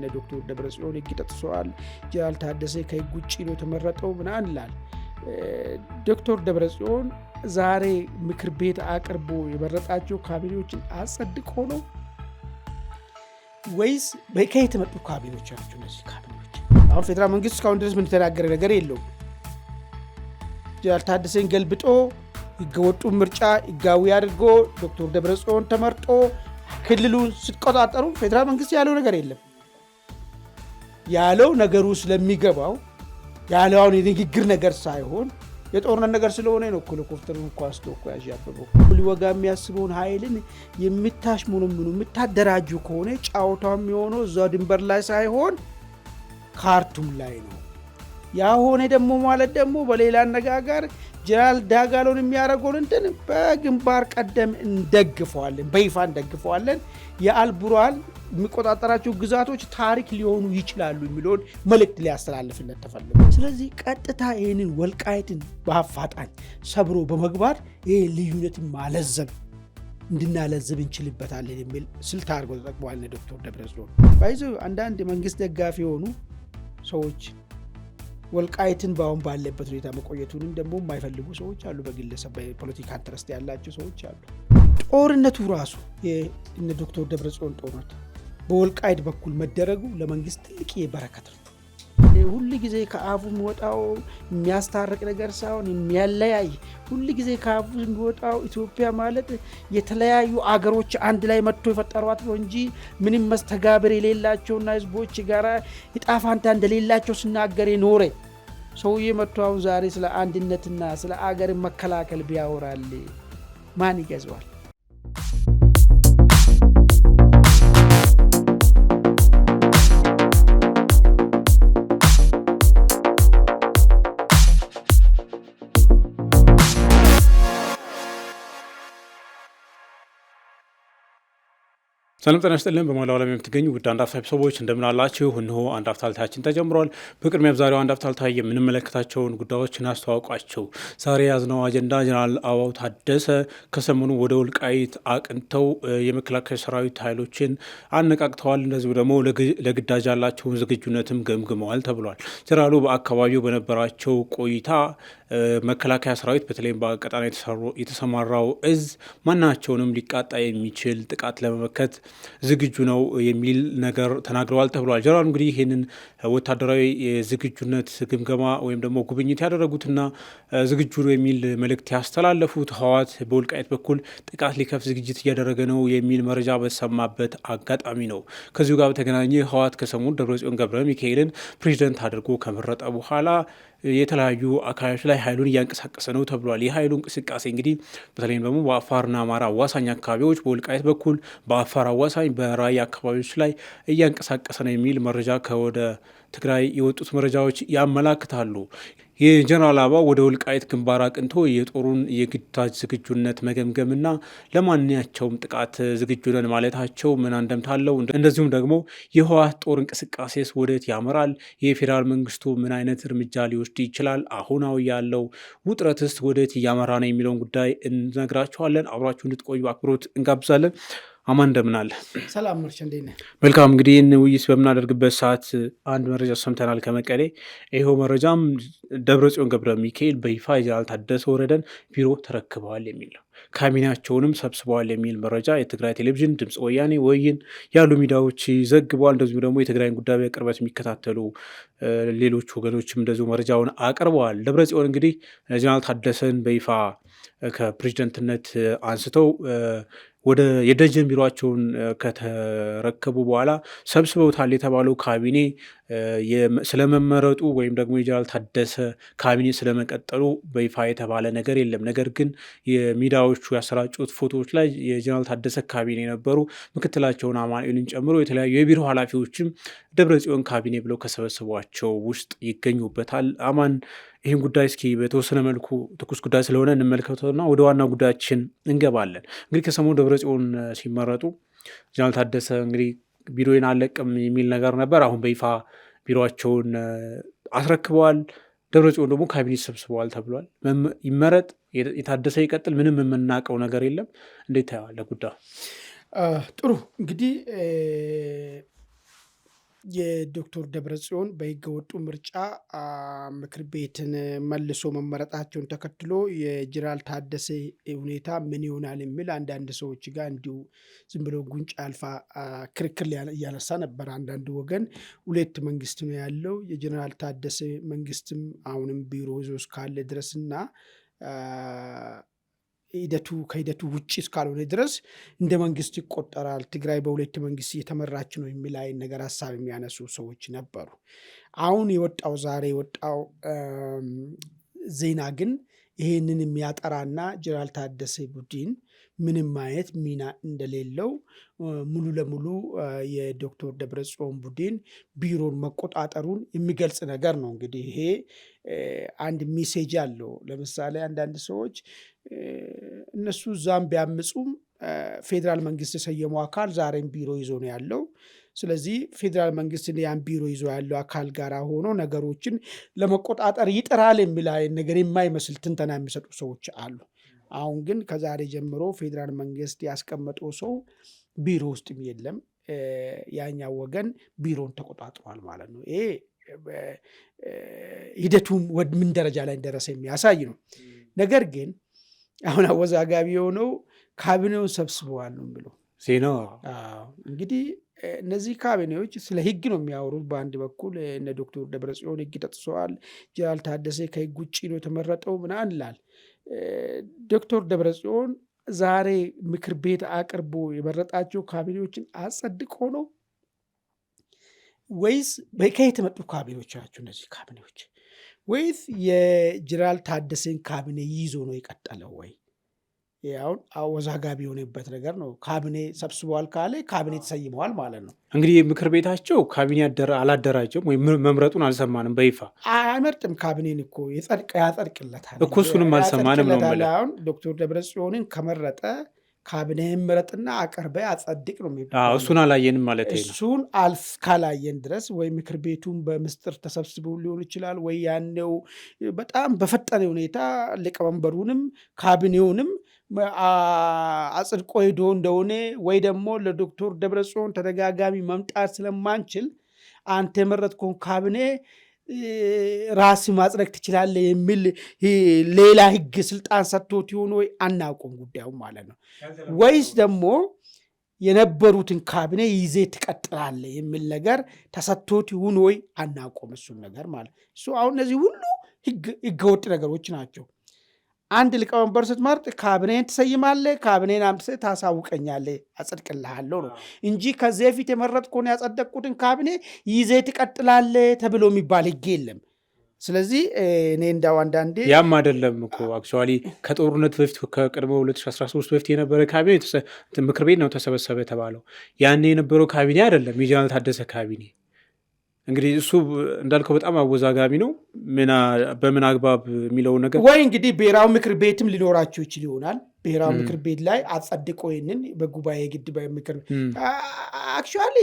የነ ዶክተር ደብረጽዮን ሕግ ተጥሷል፣ ጀነራል ታደሰ ከሕግ ውጪ ነው የተመረጠው ምናምን ይላል። ዶክተር ደብረጽዮን ዛሬ ምክር ቤት አቅርቦ የመረጣቸው ካቢኔዎችን አጸድቆ ነው ወይስ ከየት የመጡ ካቢኔዎች ናቸው እነዚህ ካቢኔዎች? አሁን ፌዴራል መንግስት እስካሁን ድረስ ምን የተናገረ ነገር የለውም። ጀነራል ታደሰን ገልብጦ ህገወጡ ምርጫ ህጋዊ አድርጎ ዶክተር ደብረጽዮን ተመርጦ ክልሉን ሲቆጣጠሩ ፌዴራል መንግስት ያለው ነገር የለም። ያለው ነገሩ ስለሚገባው ያለውን የንግግር ነገር ሳይሆን የጦርነት ነገር ስለሆነ ነው። ሄሊኮፕተሩን እኮ አስቶ እኮ ያዣበበው ሊወጋ የሚያስበውን ኃይልን የምታሽሙኑሙኑ የምታደራጁ ከሆነ ጫወታው የሚሆነው እዛው ድንበር ላይ ሳይሆን ካርቱም ላይ ነው። ያ ሆነ ደግሞ ማለት ደግሞ በሌላ አነጋገር ጀነራል ዳጋሎን የሚያደርገውን እንትን በግንባር ቀደም እንደግፈዋለን፣ በይፋ እንደግፈዋለን። የአልቡርሃን የሚቆጣጠራቸው ግዛቶች ታሪክ ሊሆኑ ይችላሉ የሚለውን መልእክት ሊያስተላልፍለት ተፈልጎ፣ ስለዚህ ቀጥታ ይህንን ወልቃይትን በአፋጣኝ ሰብሮ በመግባት ይህ ልዩነትን ማለዘብ እንድናለዝብ እንችልበታለን የሚል ስልት አድርጎ ተጠቅመዋል ዶክተር ደብረጽዮን። ባይዞ አንዳንድ የመንግስት ደጋፊ የሆኑ ሰዎች ወልቃይትን በአሁን ባለበት ሁኔታ መቆየቱንም ደግሞ የማይፈልጉ ሰዎች አሉ። በግለሰብ በፖለቲካ ኢንተረስት ያላቸው ሰዎች አሉ። ጦርነቱ ራሱ የእነ ዶክተር ደብረጽዮን ጦርነት በወልቃይት በኩል መደረጉ ለመንግስት ትልቅ የበረከት ነው። ሁሉ ጊዜ ከአፉ የሚወጣው የሚያስታርቅ ነገር ሳይሆን የሚያለያይ፣ ሁሉ ጊዜ ከአፉ የሚወጣው ኢትዮጵያ ማለት የተለያዩ አገሮች አንድ ላይ መጥቶ የፈጠሯት ነው እንጂ ምንም መስተጋብር የሌላቸውና ህዝቦች ጋራ ዕጣ ፈንታ እንደሌላቸው ሲናገር የኖረ ሰውዬ መጥቶ አሁን ዛሬ ስለ አንድነትና ስለ አገር መከላከል ቢያወራል ማን ይገዛዋል? ሰላም ጤና ይስጥልን። በመላው ዓለም የምትገኙ ውድ አንድ አፍታ ቤተሰቦች እንደምን አላችሁ? እነሆ አንድ አፍታ ታችን ተጀምሯል። በቅድሚያ ዛሬው አንድ አፍታ ታየ የምንመለከታቸውን ጉዳዮች እናስተዋውቃቸው። ዛሬ ያዝነው አጀንዳ ጀነራል አበባው ታደሰ ከሰሞኑ ወደ ወልቃይት አቅንተው የመከላከያ ሰራዊት ኃይሎችን አነቃቅተዋል። እንደዚሁ ደግሞ ለግዳጅ ያላቸውን ዝግጁነትም ገምግመዋል ተብሏል። ጀነራሉ በአካባቢው በነበራቸው ቆይታ መከላከያ ሰራዊት በተለይም በቀጣና የተሰማራው እዝ ማናቸውንም ሊቃጣ የሚችል ጥቃት ለመመከት ዝግጁ ነው የሚል ነገር ተናግረዋል ተብሏል። ጀነራሉ እንግዲህ ይህንን ወታደራዊ የዝግጁነት ግምገማ ወይም ደግሞ ጉብኝት ያደረጉትና ዝግጁ የሚል መልእክት ያስተላለፉት ህወሓት በወልቃይት በኩል ጥቃት ሊከፍት ዝግጅት እያደረገ ነው የሚል መረጃ በተሰማበት አጋጣሚ ነው። ከዚሁ ጋር በተገናኘ ህወሓት ከሰሞኑ ደብረጽዮን ገብረ ሚካኤልን ፕሬዚደንት አድርጎ ከመረጠ በኋላ የተለያዩ አካባቢዎች ላይ ኃይሉን እያንቀሳቀሰ ነው ተብሏል። የኃይሉ እንቅስቃሴ እንግዲህ በተለይም ደግሞ በአፋርና አማራ አዋሳኝ አካባቢዎች፣ በወልቃይት በኩል በአፋር አዋሳኝ በራያ አካባቢዎች ላይ እያንቀሳቀሰ ነው የሚል መረጃ ከወደ ትግራይ የወጡት መረጃዎች ያመላክታሉ። የጀነራል አበባው ወደ ወልቃይት ግንባር አቅንቶ የጦሩን የግዳጅ ዝግጁነት መገምገምና ለማንኛቸውም ጥቃት ዝግጁ ነን ማለታቸው ምን አንደምታ አለው? እንደዚሁም ደግሞ የህወሓት ጦር እንቅስቃሴስ ወዴት ያመራል? የፌዴራል መንግስቱ ምን አይነት እርምጃ ሊወስድ ይችላል? አሁናዊ ያለው ውጥረትስ ወዴት እያመራ ነው የሚለውን ጉዳይ እንነግራችኋለን። አብራችሁ እንድትቆዩ አክብሮት እንጋብዛለን። አማን እንደምን አለ? ሰላም ምርሽ እንዴት ነህ? መልካም። እንግዲህ ይህን ውይይት በምናደርግበት ሰዓት አንድ መረጃ ሰምተናል ከመቀሌ። ይኸው መረጃም ደብረጽዮን ገብረ ሚካኤል በይፋ የጀነራል ታደሰ ወረደን ቢሮ ተረክበዋል የሚል ነው። ካቢኔያቸውንም ሰብስበዋል የሚል መረጃ የትግራይ ቴሌቪዥን፣ ድምፅ ወያኔ፣ ወይን ያሉ ሚዲያዎች ዘግበዋል። እንደዚሁ ደግሞ የትግራይን ጉዳይ በቅርበት የሚከታተሉ ሌሎች ወገኖችም እንደዚሁ መረጃውን አቅርበዋል። ደብረጽዮን እንግዲህ ጀነራል ታደሰን በይፋ ከፕሬዚደንትነት አንስተው ወደ የደጀን ቢሮቸውን ከተረከቡ በኋላ ሰብስበውታል የተባለው ካቢኔ ስለመመረጡ ወይም ደግሞ የጀነራል ታደሰ ካቢኔ ስለመቀጠሉ በይፋ የተባለ ነገር የለም። ነገር ግን የሚዲያዎቹ ያሰራጩት ፎቶዎች ላይ የጀነራል ታደሰ ካቢኔ የነበሩ ምክትላቸውን አማኑኤልን ጨምሮ የተለያዩ የቢሮ ኃላፊዎችም ደብረጽዮን ካቢኔ ብለው ከሰበሰቧቸው ውስጥ ይገኙበታል። አማን ይህን ጉዳይ እስኪ በተወሰነ መልኩ ትኩስ ጉዳይ ስለሆነ እንመልከተውና ወደ ዋና ጉዳያችን እንገባለን። እንግዲህ ከሰሞኑ ደብረጽዮን ሲመረጡ ጀነራል ታደሰ እንግዲህ ቢሮዬን አለቅም የሚል ነገር ነበር። አሁን በይፋ ቢሮቸውን አስረክበዋል። ደብረጽዮን ደግሞ ካቢኔ ሰብስበዋል ተብሏል። ይመረጥ የታደሰ ይቀጥል ምንም የምናውቀው ነገር የለም። እንዴት ታየዋለህ ጉዳዩ? ጥሩ እንግዲህ የዶክተር ደብረጽዮን በህገ ወጡ ምርጫ ምክር ቤትን መልሶ መመረጣቸውን ተከትሎ የጀነራል ታደሰ ሁኔታ ምን ይሆናል የሚል አንዳንድ ሰዎች ጋር እንዲሁ ዝም ብሎ ጉንጭ አልፋ ክርክር እያነሳ ነበር። አንዳንድ ወገን ሁለት መንግስት ነው ያለው፣ የጀነራል ታደሰ መንግስትም አሁንም ቢሮ ይዞ እስካለ ድረስና ከሂደቱ ውጭ እስካልሆነ ድረስ እንደ መንግስት ይቆጠራል፣ ትግራይ በሁለት መንግስት እየተመራች ነው የሚል ነገር ሀሳብ የሚያነሱ ሰዎች ነበሩ። አሁን ዛሬ የወጣው ዜና ግን ይሄንን የሚያጠራና ጀነራል ታደሰ ቡድን ምንም አይነት ሚና እንደሌለው ሙሉ ለሙሉ የዶክተር ደብረጽዮን ቡድን ቢሮን መቆጣጠሩን የሚገልጽ ነገር ነው። እንግዲህ ይሄ አንድ ሜሴጅ አለው። ለምሳሌ አንዳንድ ሰዎች እነሱ እዛም ቢያምፁም ፌዴራል መንግስት የሰየመው አካል ዛሬም ቢሮ ይዞ ነው ያለው። ስለዚህ ፌዴራል መንግስት ያን ቢሮ ይዞ ያለው አካል ጋር ሆኖ ነገሮችን ለመቆጣጠር ይጥራል የሚል ነገር የማይመስል ትንተና የሚሰጡ ሰዎች አሉ። አሁን ግን ከዛሬ ጀምሮ ፌዴራል መንግስት ያስቀመጠው ሰው ቢሮ ውስጥም የለም፣ ያኛው ወገን ቢሮን ተቆጣጥሯል ማለት ነው። ይሄ ሂደቱን ምን ደረጃ ላይ እንደደረሰ የሚያሳይ ነው። ነገር ግን አሁን አወዛጋቢ የሆነው ካቢኔውን ሰብስበዋል ነው ብሎ ዜናው። እንግዲህ እነዚህ ካቢኔዎች ስለ ህግ ነው የሚያወሩት። በአንድ በኩል እነ ዶክተር ደብረጽዮን ህግ ተጥሰዋል፣ ጀነራል ታደሰ ከህግ ውጭ ነው የተመረጠው ምናምን ይላል። ዶክተር ደብረጽዮን ዛሬ ምክር ቤት አቅርቦ የመረጣቸው ካቢኔዎችን አጸድቆ ነው ወይስ ከየት የመጡ ካቢኔዎች ናቸው እነዚህ ካቢኔዎች? ወይስ የጀነራል ታደሰን ካቢኔ ይዞ ነው የቀጠለው? ወይ ያውን አወዛጋቢ የሆነበት ነገር ነው። ካቢኔ ሰብስበዋል ካለ ካቢኔ ተሰይመዋል ማለት ነው። እንግዲህ ምክር ቤታቸው ካቢኔ አላደራጀም ወይም መምረጡን አልሰማንም። በይፋ አይመርጥም። ካቢኔን እኮ ያጸድቅለታል እኮ እሱንም አልሰማንም ነው ማለት። አሁን ዶክተር ደብረጽዮንን ከመረጠ ካቢኔ ምረጥና አቀርበ አጸድቅ ነው የሚባለው። እሱን አላየንም ማለት ነው። እሱን ካላየን ድረስ ወይ ምክር ቤቱን በምስጢር ተሰብስበው ሊሆን ይችላል፣ ወይ ያኔው በጣም በፈጠነ ሁኔታ ሊቀመንበሩንም ካቢኔውንም አጽድቆ ሄዶ እንደሆነ ወይ ደግሞ ለዶክተር ደብረጽዮን ተደጋጋሚ መምጣት ስለማንችል አንተ የመረጥከውን ካቢኔ ራስ ማጽደቅ ትችላለህ የሚል ሌላ ህግ ስልጣን ሰጥቶት ይሆን ወይ አናውቅም ጉዳዩ ማለት ነው። ወይስ ደግሞ የነበሩትን ካቢኔ ይዜ ትቀጥላለህ የሚል ነገር ተሰጥቶት ይሆን ወይ አናውቅም እሱን ነገር ማለት እሱ። አሁን እነዚህ ሁሉ ህገወጥ ነገሮች ናቸው። አንድ ሊቀመንበር ስትመርጥ ካቢኔን ትሰይማለህ፣ ካቢኔን አምጥተህ ታሳውቀኛለህ፣ አጸድቅልሃለሁ ነው እንጂ ከዚህ በፊት የመረጥኩን ያጸደቅኩትን ካቢኔ ይዘህ ትቀጥላለህ ተብሎ የሚባል ህግ የለም። ስለዚህ እኔ እንዳው አንዳንዴ ያም አይደለም እኮ አክቹዋሊ ከጦርነት በፊት ከቅድመ 2013 በፊት የነበረ ካቢኔ ምክር ቤት ነው ተሰበሰበ የተባለው። ያኔ የነበረው ካቢኔ አይደለም የጀነራል ታደሰ ካቢኔ። እንግዲህ እሱ እንዳልከው በጣም አወዛጋቢ ነው። በምን አግባብ የሚለውን ነገር ወይ እንግዲህ ብሔራዊ ምክር ቤትም ሊኖራቸው ይችል ይሆናል። ብሔራዊ ምክር ቤት ላይ አጸድቆ ይህንን በጉባኤ ግድ በምክር አክቹዋሊ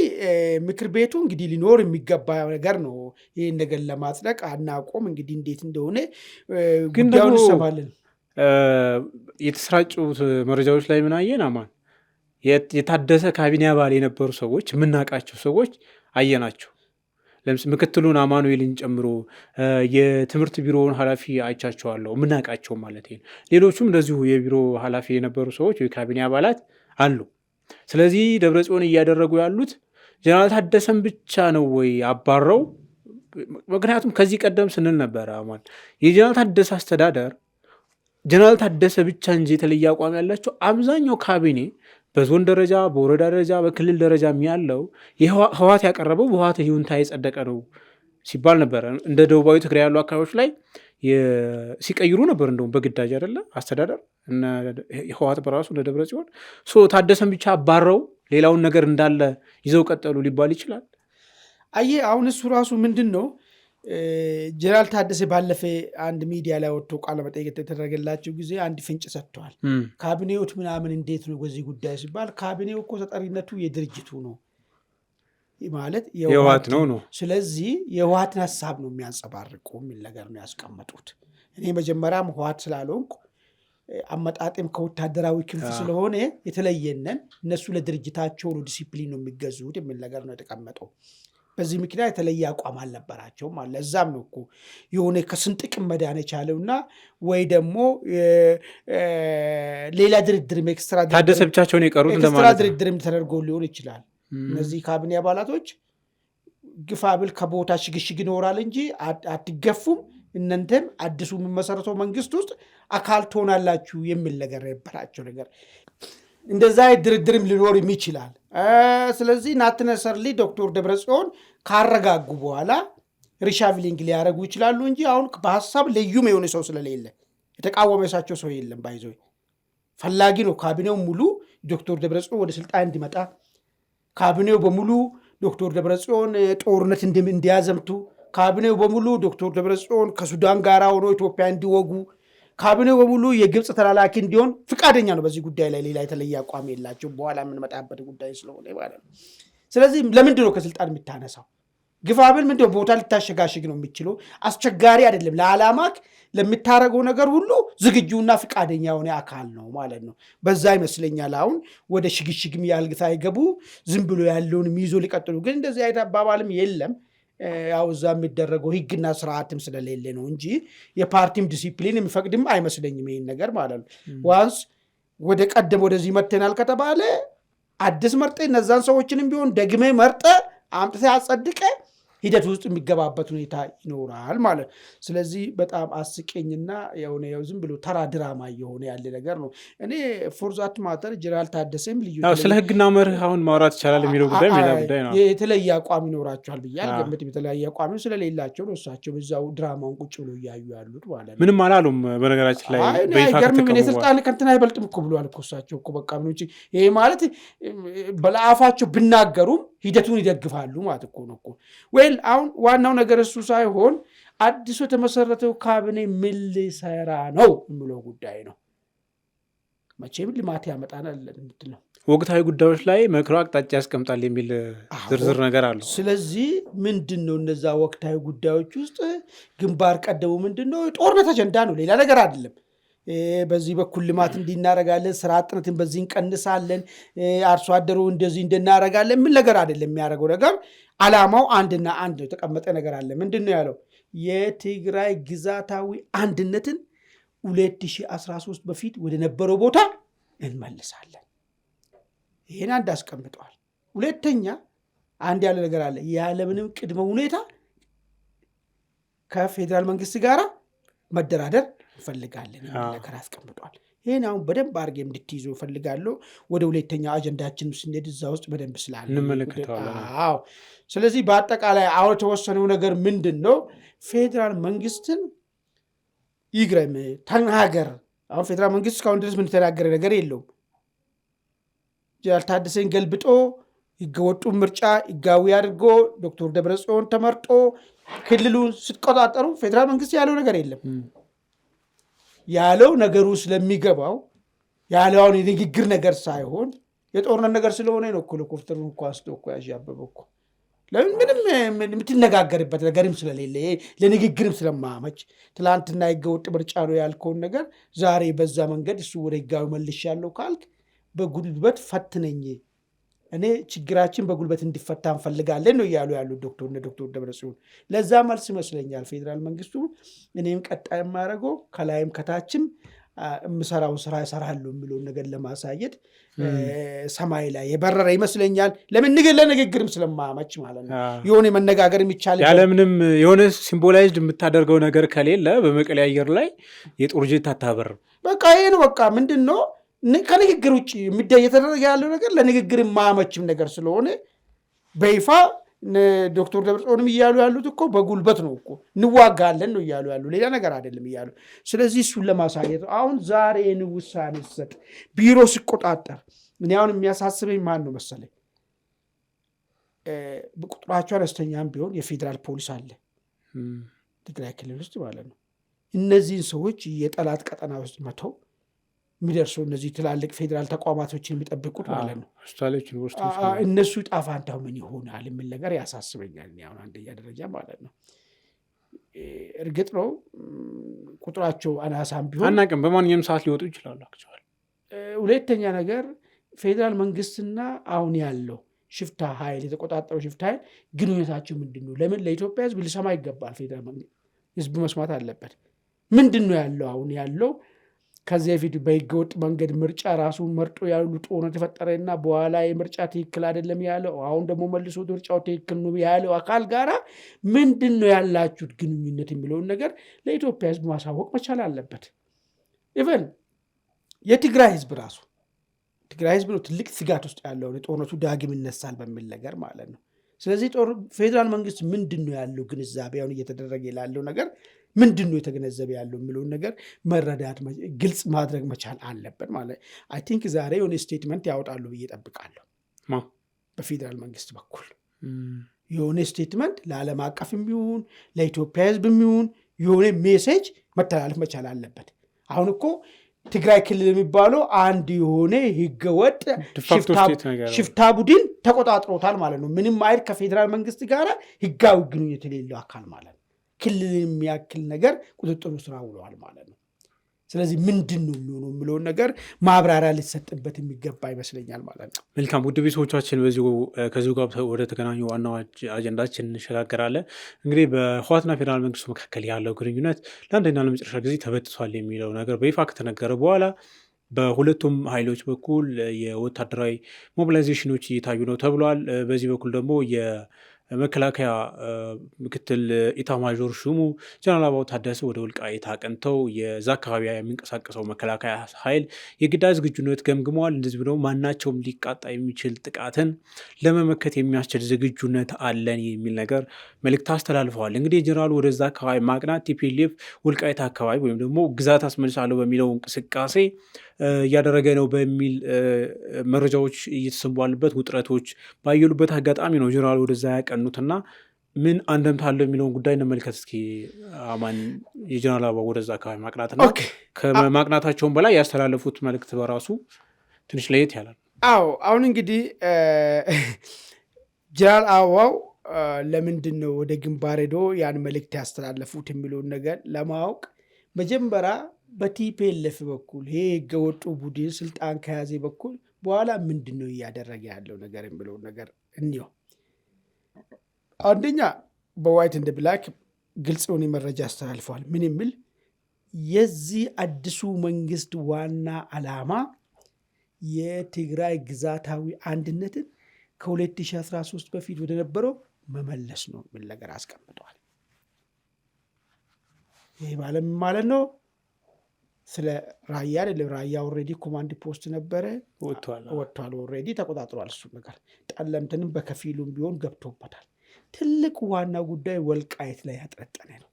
ምክር ቤቱ እንግዲህ ሊኖር የሚገባ ነገር ነው። ይህን ነገር ለማጽደቅ አናቆም እንግዲህ እንዴት እንደሆነ ጉዳዩን እንሰማለን። የተሰራጩት መረጃዎች ላይ ምን አየን? አማን የታደሰ ካቢኔ አባል የነበሩ ሰዎች የምናውቃቸው ሰዎች አየናቸው። ምክትሉን አማኑኤልን ጨምሮ የትምህርት ቢሮውን ኃላፊ አይቻቸዋለሁ፣ የምናውቃቸው ማለት ነው። ሌሎቹም እንደዚሁ የቢሮ ኃላፊ የነበሩ ሰዎች የካቢኔ አባላት አሉ። ስለዚህ ደብረጽዮን እያደረጉ ያሉት ጀነራል ታደሰን ብቻ ነው ወይ አባረው? ምክንያቱም ከዚህ ቀደም ስንል ነበረ አማን የጀነራል ታደሰ አስተዳደር ጀነራል ታደሰ ብቻ እንጂ የተለየ አቋም ያላቸው አብዛኛው ካቢኔ በዞን ደረጃ፣ በወረዳ ደረጃ፣ በክልል ደረጃ ያለው ህወሓት ያቀረበው በህወሓት ይሁንታ የጸደቀ ነው ሲባል ነበረ። እንደ ደቡባዊ ትግራይ ያሉ አካባቢዎች ላይ ሲቀይሩ ነበር እንደውም በግዳጅ አይደለ አስተዳደር ህወሓት በራሱ እንደ ደብረጽዮን ታደሰን ብቻ አባረው ሌላውን ነገር እንዳለ ይዘው ቀጠሉ ሊባል ይችላል። አየህ አሁን እሱ ራሱ ምንድን ነው ጀነራል ታደሰ ባለፈ አንድ ሚዲያ ላይ ወጥቶ ቃለ መጠይቅ የተደረገላቸው ጊዜ አንድ ፍንጭ ሰጥተዋል። ካቢኔዎች ምናምን እንዴት ነው በዚህ ጉዳይ ሲባል ካቢኔው እኮ ተጠሪነቱ የድርጅቱ ነው ማለት የህወሓት ነው። ስለዚህ የህወሓትን ሀሳብ ነው የሚያንጸባርቁ የሚል ነገር ነው ያስቀመጡት። እኔ መጀመሪያም ህወሓት ስላልሆንኩ አመጣጤም ከወታደራዊ ክንፍ ስለሆነ የተለየነን እነሱ ለድርጅታቸው ነው ዲሲፕሊን ነው የሚገዙት የሚል ነገር ነው የተቀመጠው። በዚህ ምክንያት የተለየ አቋም አልነበራቸውም አለ። እዛም ነው እኮ የሆነ ከስንጥቅ መዳን የቻለውና ወይ ደግሞ ሌላ ድርድርም ኤክስትራ ታደሰ ብቻቸውን የቀሩት ኤክስትራ ድርድርም ተደርጎ ሊሆን ይችላል። እነዚህ ካቢኔ አባላቶች ግፋብል ከቦታ ሽግሽግ ይኖራል እንጂ አትገፉም፣ እናንተም አዲሱ የሚመሰረተው መንግስት ውስጥ አካል ትሆናላችሁ የሚል ነገር የነበራቸው ነገር እንደዛ ድርድርም ሊኖር ይችላል። ስለዚህ ናትነሰርሊ ዶክተር ደብረጽዮን ካረጋጉ በኋላ ሪሻቪሊንግ ሊያደርጉ ይችላሉ እንጂ አሁን በሀሳብ ልዩም የሆነ ሰው ስለሌለ የተቃወመሳቸው ሰው የለም። ባይዞ ፈላጊ ነው ካቢኔው ሙሉ ዶክተር ደብረጽዮን ወደ ስልጣን እንዲመጣ፣ ካቢኔው በሙሉ ዶክተር ደብረጽዮን ጦርነት እንዲያዘምቱ፣ ካቢኔው በሙሉ ዶክተር ደብረጽዮን ከሱዳን ጋር ሆኖ ኢትዮጵያ እንዲወጉ፣ ካቢኔው በሙሉ የግብፅ ተላላኪ እንዲሆን ፍቃደኛ ነው። በዚህ ጉዳይ ላይ ሌላ የተለየ አቋም የላቸው። በኋላ የምንመጣበት ጉዳይ ስለሆነ ማለት ነው። ስለዚህ ለምንድን ነው ከስልጣን የምታነሳው? ግፋብል ምንድነው ቦታ ልታሸጋሽግ ነው የሚችለው? አስቸጋሪ አይደለም። ለዓላማክ ለምታረገው ነገር ሁሉ ዝግጁና ፍቃደኛ የሆነ አካል ነው ማለት ነው። በዛ ይመስለኛል አሁን ወደ ሽግሽግም ያልግታ አይገቡ ዝም ብሎ ያለውን ይዞ ሊቀጥሉ። ግን እንደዚህ አይነት አባባልም የለም። ያው እዛ የሚደረገው ህግና ስርዓትም ስለሌለ ነው እንጂ የፓርቲም ዲሲፕሊን የሚፈቅድም አይመስለኝም ይህን ነገር ማለት ነው። ዋንስ ወደ ቀደም ወደዚህ መጥተናል ከተባለ አዲስ መርጠ እነዛን ሰዎችንም ቢሆን ደግሜ መርጠ አምጥተ አጸድቀ ሂደት ውስጥ የሚገባበት ሁኔታ ይኖራል ማለት። ስለዚህ በጣም አስቀኝና የሆነ ዝም ብሎ ተራ ድራማ እየሆነ ያለ ነገር ነው። እኔ ፎርዛት ማተር ጀነራል ታደሰም ልዩ ስለ ህግና መርህ አሁን ማውራት ይቻላል የሚለው ጉዳይ ሌላ ጉዳይ ነው። የተለየ አቋም ይኖራቸዋል ብያል ገምት። የተለያየ አቋም ስለሌላቸው ነው እሳቸው በዛው ድራማውን ቁጭ ብሎ እያዩ ያሉት ማለት ነው። ምንም አላሉም። በነገራችን ላይ ገርም ምን የስልጣን ከንትና አይበልጥም እኮ ብሏል እኮ እሳቸው እኮ በቃ ምን ይሄ ማለት በለአፋቸው ብናገሩም ሂደቱን ይደግፋሉ ማለት እኮ ነው እኮ። ወይል አሁን ዋናው ነገር እሱ ሳይሆን አዲሱ የተመሰረተው ካቢኔ ምን ሊሰራ ነው የሚለው ጉዳይ ነው። መቼም ልማት ያመጣናል የምትለው ወቅታዊ ጉዳዮች ላይ መክሮ አቅጣጫ ያስቀምጣል የሚል ዝርዝር ነገር አለው። ስለዚህ ምንድን ነው እነዛ ወቅታዊ ጉዳዮች ውስጥ ግንባር ቀደሙ ምንድን ነው? ጦርነት አጀንዳ ነው፣ ሌላ ነገር አይደለም። በዚህ በኩል ልማት እንዲናረጋለን፣ ስራ አጥነትን በዚህ እንቀንሳለን፣ አርሶ አደሩ እንደዚህ እንድናረጋለን ምን ነገር አይደለም። የሚያደርገው ነገር ዓላማው አንድና አንድ የተቀመጠ ነገር አለ። ምንድን ነው ያለው? የትግራይ ግዛታዊ አንድነትን 2013 በፊት ወደ ነበረው ቦታ እንመልሳለን። ይህን አንድ አስቀምጠዋል። ሁለተኛ አንድ ያለ ነገር አለ። ያለምንም ቅድመ ሁኔታ ከፌዴራል መንግስት ጋር መደራደር እንፈልጋለን የሚል ነገር አስቀምጧል። ይህን አሁን በደንብ አድርጌ እንድትይዙ እፈልጋለሁ። ወደ ሁለተኛ አጀንዳችን ስንሄድ እዛ ውስጥ በደንብ ስላለ እንመለከተዋለን። ስለዚህ በአጠቃላይ አሁን የተወሰነው ነገር ምንድን ነው? ፌዴራል መንግስትን ይግረም ተናገር። አሁን ፌዴራል መንግስት እስካሁን ድረስ ምን የተናገረ ነገር የለውም። ጀነራል ታደሰን ገልብጦ ህገወጡ ምርጫ ህጋዊ አድርጎ ዶክተር ደብረጽዮን ተመርጦ ክልሉን ስትቆጣጠሩ ፌዴራል መንግስት ያለው ነገር የለም። ያለው ነገሩ ስለሚገባው ያለው አሁን የንግግር ነገር ሳይሆን የጦርነት ነገር ስለሆነ ነው። ኮፍተሩ እኮ አንስቶ እኮ ያዣበበው እኮ ለምን ምንም የምትነጋገርበት ነገርም ስለሌለ ለንግግርም ስለማመች ትላንትና ህገወጥ ምርጫ ነው ያልከውን ነገር ዛሬ በዛ መንገድ እሱ ወደ ህጋዊ መልሻለሁ ካልክ በጉልበት ፈትነኝ፣ እኔ ችግራችን በጉልበት እንዲፈታ እንፈልጋለን ነው እያሉ ያሉት ዶክተር ደብረጽዮን። ለዛ መልስ ይመስለኛል ፌዴራል መንግስቱ እኔም ቀጣይ የማደርገው ከላይም ከታችም የምሰራውን ስራ እሰራለሁ የሚለውን ነገር ለማሳየት ሰማይ ላይ የበረረ ይመስለኛል። ለምን ለንግግርም ስለማመች ማለት ነው። የሆነ መነጋገር የሚቻል ያለምንም የሆነ ሲምቦላይዝድ የምታደርገው ነገር ከሌለ በመቀሌ አየር ላይ የጦር ጄት አታበርም። በቃ ይሄ ነው። በቃ ምንድን ነው ከንግግር ውጭ እየተደረገ ያለው ነገር ለንግግር የማመችም ነገር ስለሆነ በይፋ ዶክተር ደብረጽዮንም እያሉ ያሉት እኮ በጉልበት ነው እኮ እንዋጋለን ነው እያሉ ያሉ፣ ሌላ ነገር አይደለም እያሉ። ስለዚህ እሱን ለማሳየት አሁን ዛሬ ውሳኔ ሲሰጥ ቢሮ ሲቆጣጠር እኔ አሁን የሚያሳስበኝ ማን ነው መሰለኝ? በቁጥራቸው አነስተኛም ቢሆን የፌዴራል ፖሊስ አለ ትግራይ ክልል ውስጥ ማለት ነው። እነዚህን ሰዎች የጠላት ቀጠና ውስጥ መተው የሚደርሰው እነዚህ ትላልቅ ፌዴራል ተቋማቶችን የሚጠብቁት ማለት ነው እነሱ ዕጣ ፈንታው ምን ይሆናል የሚል ነገር ያሳስበኛል። አሁን አንደኛ ደረጃ ማለት ነው። እርግጥ ነው ቁጥራቸው አናሳም ቢሆን አናውቅም፣ በማንኛውም ሰዓት ሊወጡ ይችላሉ። ሁለተኛ ነገር ፌዴራል መንግስትና አሁን ያለው ሽፍታ ኃይል የተቆጣጠረው ሽፍታ ኃይል ግንኙነታቸው ምንድን ነው? ለምን ለኢትዮጵያ ህዝብ ሊሰማ ይገባል። ፌዴራል መንግስት ህዝብ መስማት አለበት። ምንድን ነው ያለው? አሁን ያለው ከዚህ በፊት በህገወጥ መንገድ ምርጫ ራሱን መርጦ ያሉ ጦርነት የፈጠረና በኋላ የምርጫ ትክክል አይደለም ያለው አሁን ደግሞ መልሶ ምርጫው ትክክል ነው ያለው አካል ጋራ ምንድን ነው ያላችሁት ግንኙነት የሚለውን ነገር ለኢትዮጵያ ህዝብ ማሳወቅ መቻል አለበት። ኢቨን የትግራይ ህዝብ ራሱ ትግራይ ህዝብ ነው ትልቅ ስጋት ውስጥ ያለው ጦርነቱ ዳግም ይነሳል በሚል ነገር ማለት ነው። ስለዚህ ፌዴራል መንግስት ምንድን ነው ያለው ግንዛቤ አሁን እየተደረገ ያለው ነገር ምንድን ነው የተገነዘበ ያለው የሚለውን ነገር መረዳት ግልጽ ማድረግ መቻል አለበት ማለት አይ ቲንክ ዛሬ የሆነ ስቴትመንት ያወጣሉ ብዬ እጠብቃለሁ። በፌዴራል መንግስት በኩል የሆነ ስቴትመንት ለዓለም አቀፍ የሚሆን ለኢትዮጵያ ህዝብ የሚሆን የሆነ ሜሴጅ መተላለፍ መቻል አለበት። አሁን እኮ ትግራይ ክልል የሚባለው አንድ የሆነ ህገወጥ ሽፍታ ቡድን ተቆጣጥሮታል ማለት ነው። ምንም አይነት ከፌዴራል መንግስት ጋር ህጋዊ ግንኙነት የሌለው አካል ማለት ነው። ክልል የሚያክል ነገር ቁጥጥሩ ስራ ውለዋል ማለት ነው። ስለዚህ ምንድን ነው የሚሆነው የሚለውን ነገር ማብራሪያ ሊሰጥበት የሚገባ ይመስለኛል ማለት ነው። መልካም ውድ ቤተሰቦቻችን ከዚሁ ጋር ወደ ተገናኙ ዋናው አጀንዳችን እንሸጋገራለን። እንግዲህ በህወሓትና ፌዴራል መንግስቱ መካከል ያለው ግንኙነት ለአንደኛ ለመጨረሻ ጊዜ ተበጥሷል የሚለው ነገር በይፋ ከተነገረ በኋላ በሁለቱም ኃይሎች በኩል የወታደራዊ ሞቢላይዜሽኖች እየታዩ ነው ተብሏል። በዚህ በኩል ደግሞ መከላከያ ምክትል ኢታማዦር ሹሙ ጀነራል አበባው ታደሰ ወደ ወልቃይት አቅንተው የዛ አካባቢ የሚንቀሳቀሰው መከላከያ ኃይል የግዳጅ ዝግጁነት ገምግመዋል። እንደዚህ ብለው ማናቸውም ሊቃጣ የሚችል ጥቃትን ለመመከት የሚያስችል ዝግጁነት አለን የሚል ነገር መልእክት አስተላልፈዋል። እንግዲህ ጀነራሉ ወደዛ አካባቢ ማቅናት ቲፒኤልኤፍ ወልቃይት አካባቢ ወይም ደግሞ ግዛት አስመልሳለሁ በሚለው እንቅስቃሴ እያደረገ ነው በሚል መረጃዎች እየተሰሙ ባሉበት ውጥረቶች ባየሉበት አጋጣሚ ነው ጀነራሉ ወደዛ ያቀኑትና ምን አንደምታ አለው የሚለውን ጉዳይ እንመልከት እስኪ። አማን የጀነራል አበባው ወደዛ አካባቢ ማቅናትና ከማቅናታቸውን በላይ ያስተላለፉት መልእክት በራሱ ትንሽ ለየት ያላል። አሁን እንግዲህ ጀነራል አበባው ለምንድን ነው ወደ ግንባር ሄዶ ያን መልእክት ያስተላለፉት የሚለውን ነገር ለማወቅ መጀመሪያ በቲፒኤልኤፍ በኩል ይሄ ህገወጡ ቡድን ስልጣን ከያዘ በኩል በኋላ ምንድን ነው እያደረገ ያለው ነገር የሚለውን ነገር እንየው። አንደኛ በዋይት እንደ ብላክ ግልጽ የሆነ መረጃ አስተላልፈዋል። ምን የሚል የዚህ አዲሱ መንግስት ዋና ዓላማ የትግራይ ግዛታዊ አንድነትን ከ2013 በፊት ወደ ነበረው መመለስ ነው የሚል ነገር አስቀምጠዋል። ይህ ማለት ነው ስለ ራያ አይደለም። ራያ ኦልሬዲ ኮማንድ ፖስት ነበረ ወጥቷል፣ ኦልሬዲ ተቆጣጥሯል። እሱ ነገር ጠለምትንም በከፊሉም ቢሆን ገብቶበታል። ትልቅ ዋና ጉዳይ ወልቃይት ላይ ያጠነጠነ ነው።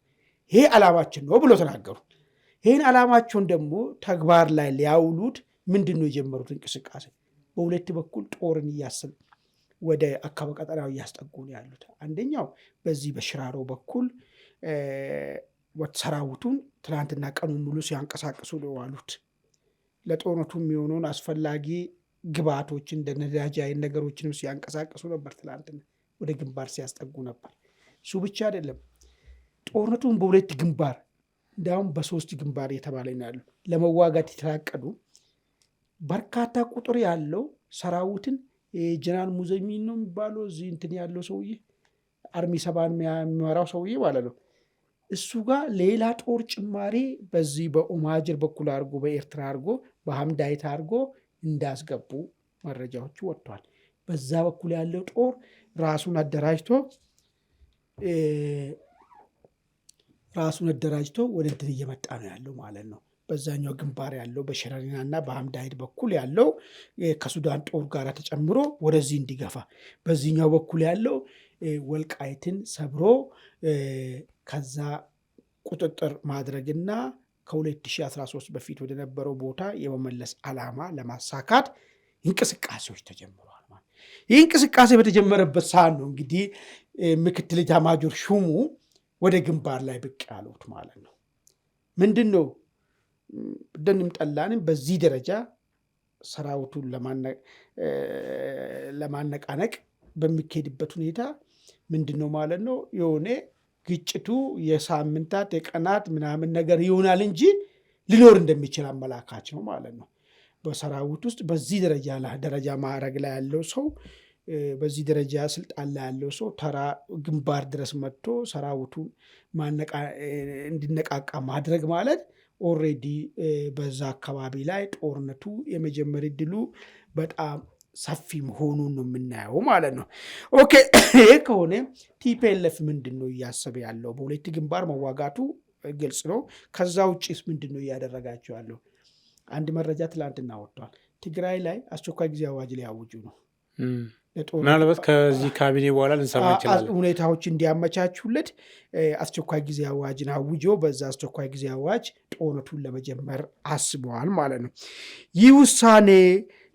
ይሄ ዓላማችን ነው ብሎ ተናገሩ። ይህን ዓላማቸውን ደግሞ ተግባር ላይ ሊያውሉት ምንድን ነው የጀመሩት እንቅስቃሴ? በሁለት በኩል ጦርን እያስብ ወደ አካባቢ ቀጠናው እያስጠጉ ነው ያሉት። አንደኛው በዚህ በሽራሮ በኩል ሰራዊቱን ትናንትና ቀኑን ሙሉ ሲያንቀሳቅሱ ነው ዋሉት። ለጦርነቱ የሚሆነውን አስፈላጊ ግብዓቶችን እንደ ነዳጅ አይነት ነገሮችንም ሲያንቀሳቅሱ ነበር። ትናንትና ወደ ግንባር ሲያስጠጉ ነበር። እሱ ብቻ አይደለም፣ ጦርነቱን በሁለት ግንባር እንዲሁም በሶስት ግንባር የተባለ ነው ያለው ለመዋጋት የተራቀዱ በርካታ ቁጥር ያለው ሰራዊትን ጀነራል ሙዘሚን ነው የሚባለው እዚህ እንትን ያለው ሰውዬ አርሚ ሰባን የሚመራው ሰውዬ ማለት ነው። እሱ ጋር ሌላ ጦር ጭማሪ በዚህ በኦማጅር በኩል አድርጎ በኤርትራ አድርጎ በሐምዳይት አድርጎ እንዳስገቡ መረጃዎቹ ወጥቷል። በዛ በኩል ያለው ጦር ራሱን አደራጅቶ ወደ እንትን እየመጣ ነው ያለው ማለት ነው። በዛኛው ግንባር ያለው በሸረሪና እና በሐምዳይት በኩል ያለው ከሱዳን ጦር ጋር ተጨምሮ ወደዚህ እንዲገፋ፣ በዚህኛው በኩል ያለው ወልቃይትን ሰብሮ ከዛ ቁጥጥር ማድረግና ከ2013 በፊት ወደ ነበረው ቦታ የመመለስ ዓላማ ለማሳካት እንቅስቃሴዎች ተጀምረዋል ማለት። ይህ እንቅስቃሴ በተጀመረበት ሰዓት ነው እንግዲህ ምክትል ኢታማዦር ሹሙ ወደ ግንባር ላይ ብቅ ያሉት ማለት ነው። ምንድን ነው ደንም ጠላንም በዚህ ደረጃ ሰራዊቱን ለማነቃነቅ በሚካሄድበት ሁኔታ ምንድን ነው ማለት ነው የሆነ ግጭቱ የሳምንታት የቀናት ምናምን ነገር ይሆናል እንጂ ሊኖር እንደሚችል አመላካች ነው ማለት ነው። በሰራዊት ውስጥ በዚህ ደረጃ ማዕረግ ላይ ያለው ሰው በዚህ ደረጃ ስልጣን ላይ ያለው ሰው ተራ ግንባር ድረስ መጥቶ ሰራዊቱን እንዲነቃቃ ማድረግ ማለት ኦልሬዲ በዛ አካባቢ ላይ ጦርነቱ የመጀመር ዕድሉ በጣም ሰፊ መሆኑን ነው የምናየው ማለት ነው። ኦኬ ይሄ ከሆነ ቲፒኤልኤፍ ምንድን ነው እያሰበ ያለው? በሁለት ግንባር መዋጋቱ ግልጽ ነው። ከዛ ውጭስ ምንድን ነው እያደረጋቸው ያለው? አንድ መረጃ ትላንትና ወጥቷል። ትግራይ ላይ አስቸኳይ ጊዜ አዋጅ ሊያውጁ ነው። ምናልባት ከዚህ ካቢኔ በኋላ ልንሰማ እንችላለን። ሁኔታዎች እንዲያመቻቹለት አስቸኳይ ጊዜ አዋጅን አውጆ በዛ አስቸኳይ ጊዜ አዋጅ ጦርነቱን ለመጀመር አስበዋል ማለት ነው። ይህ ውሳኔ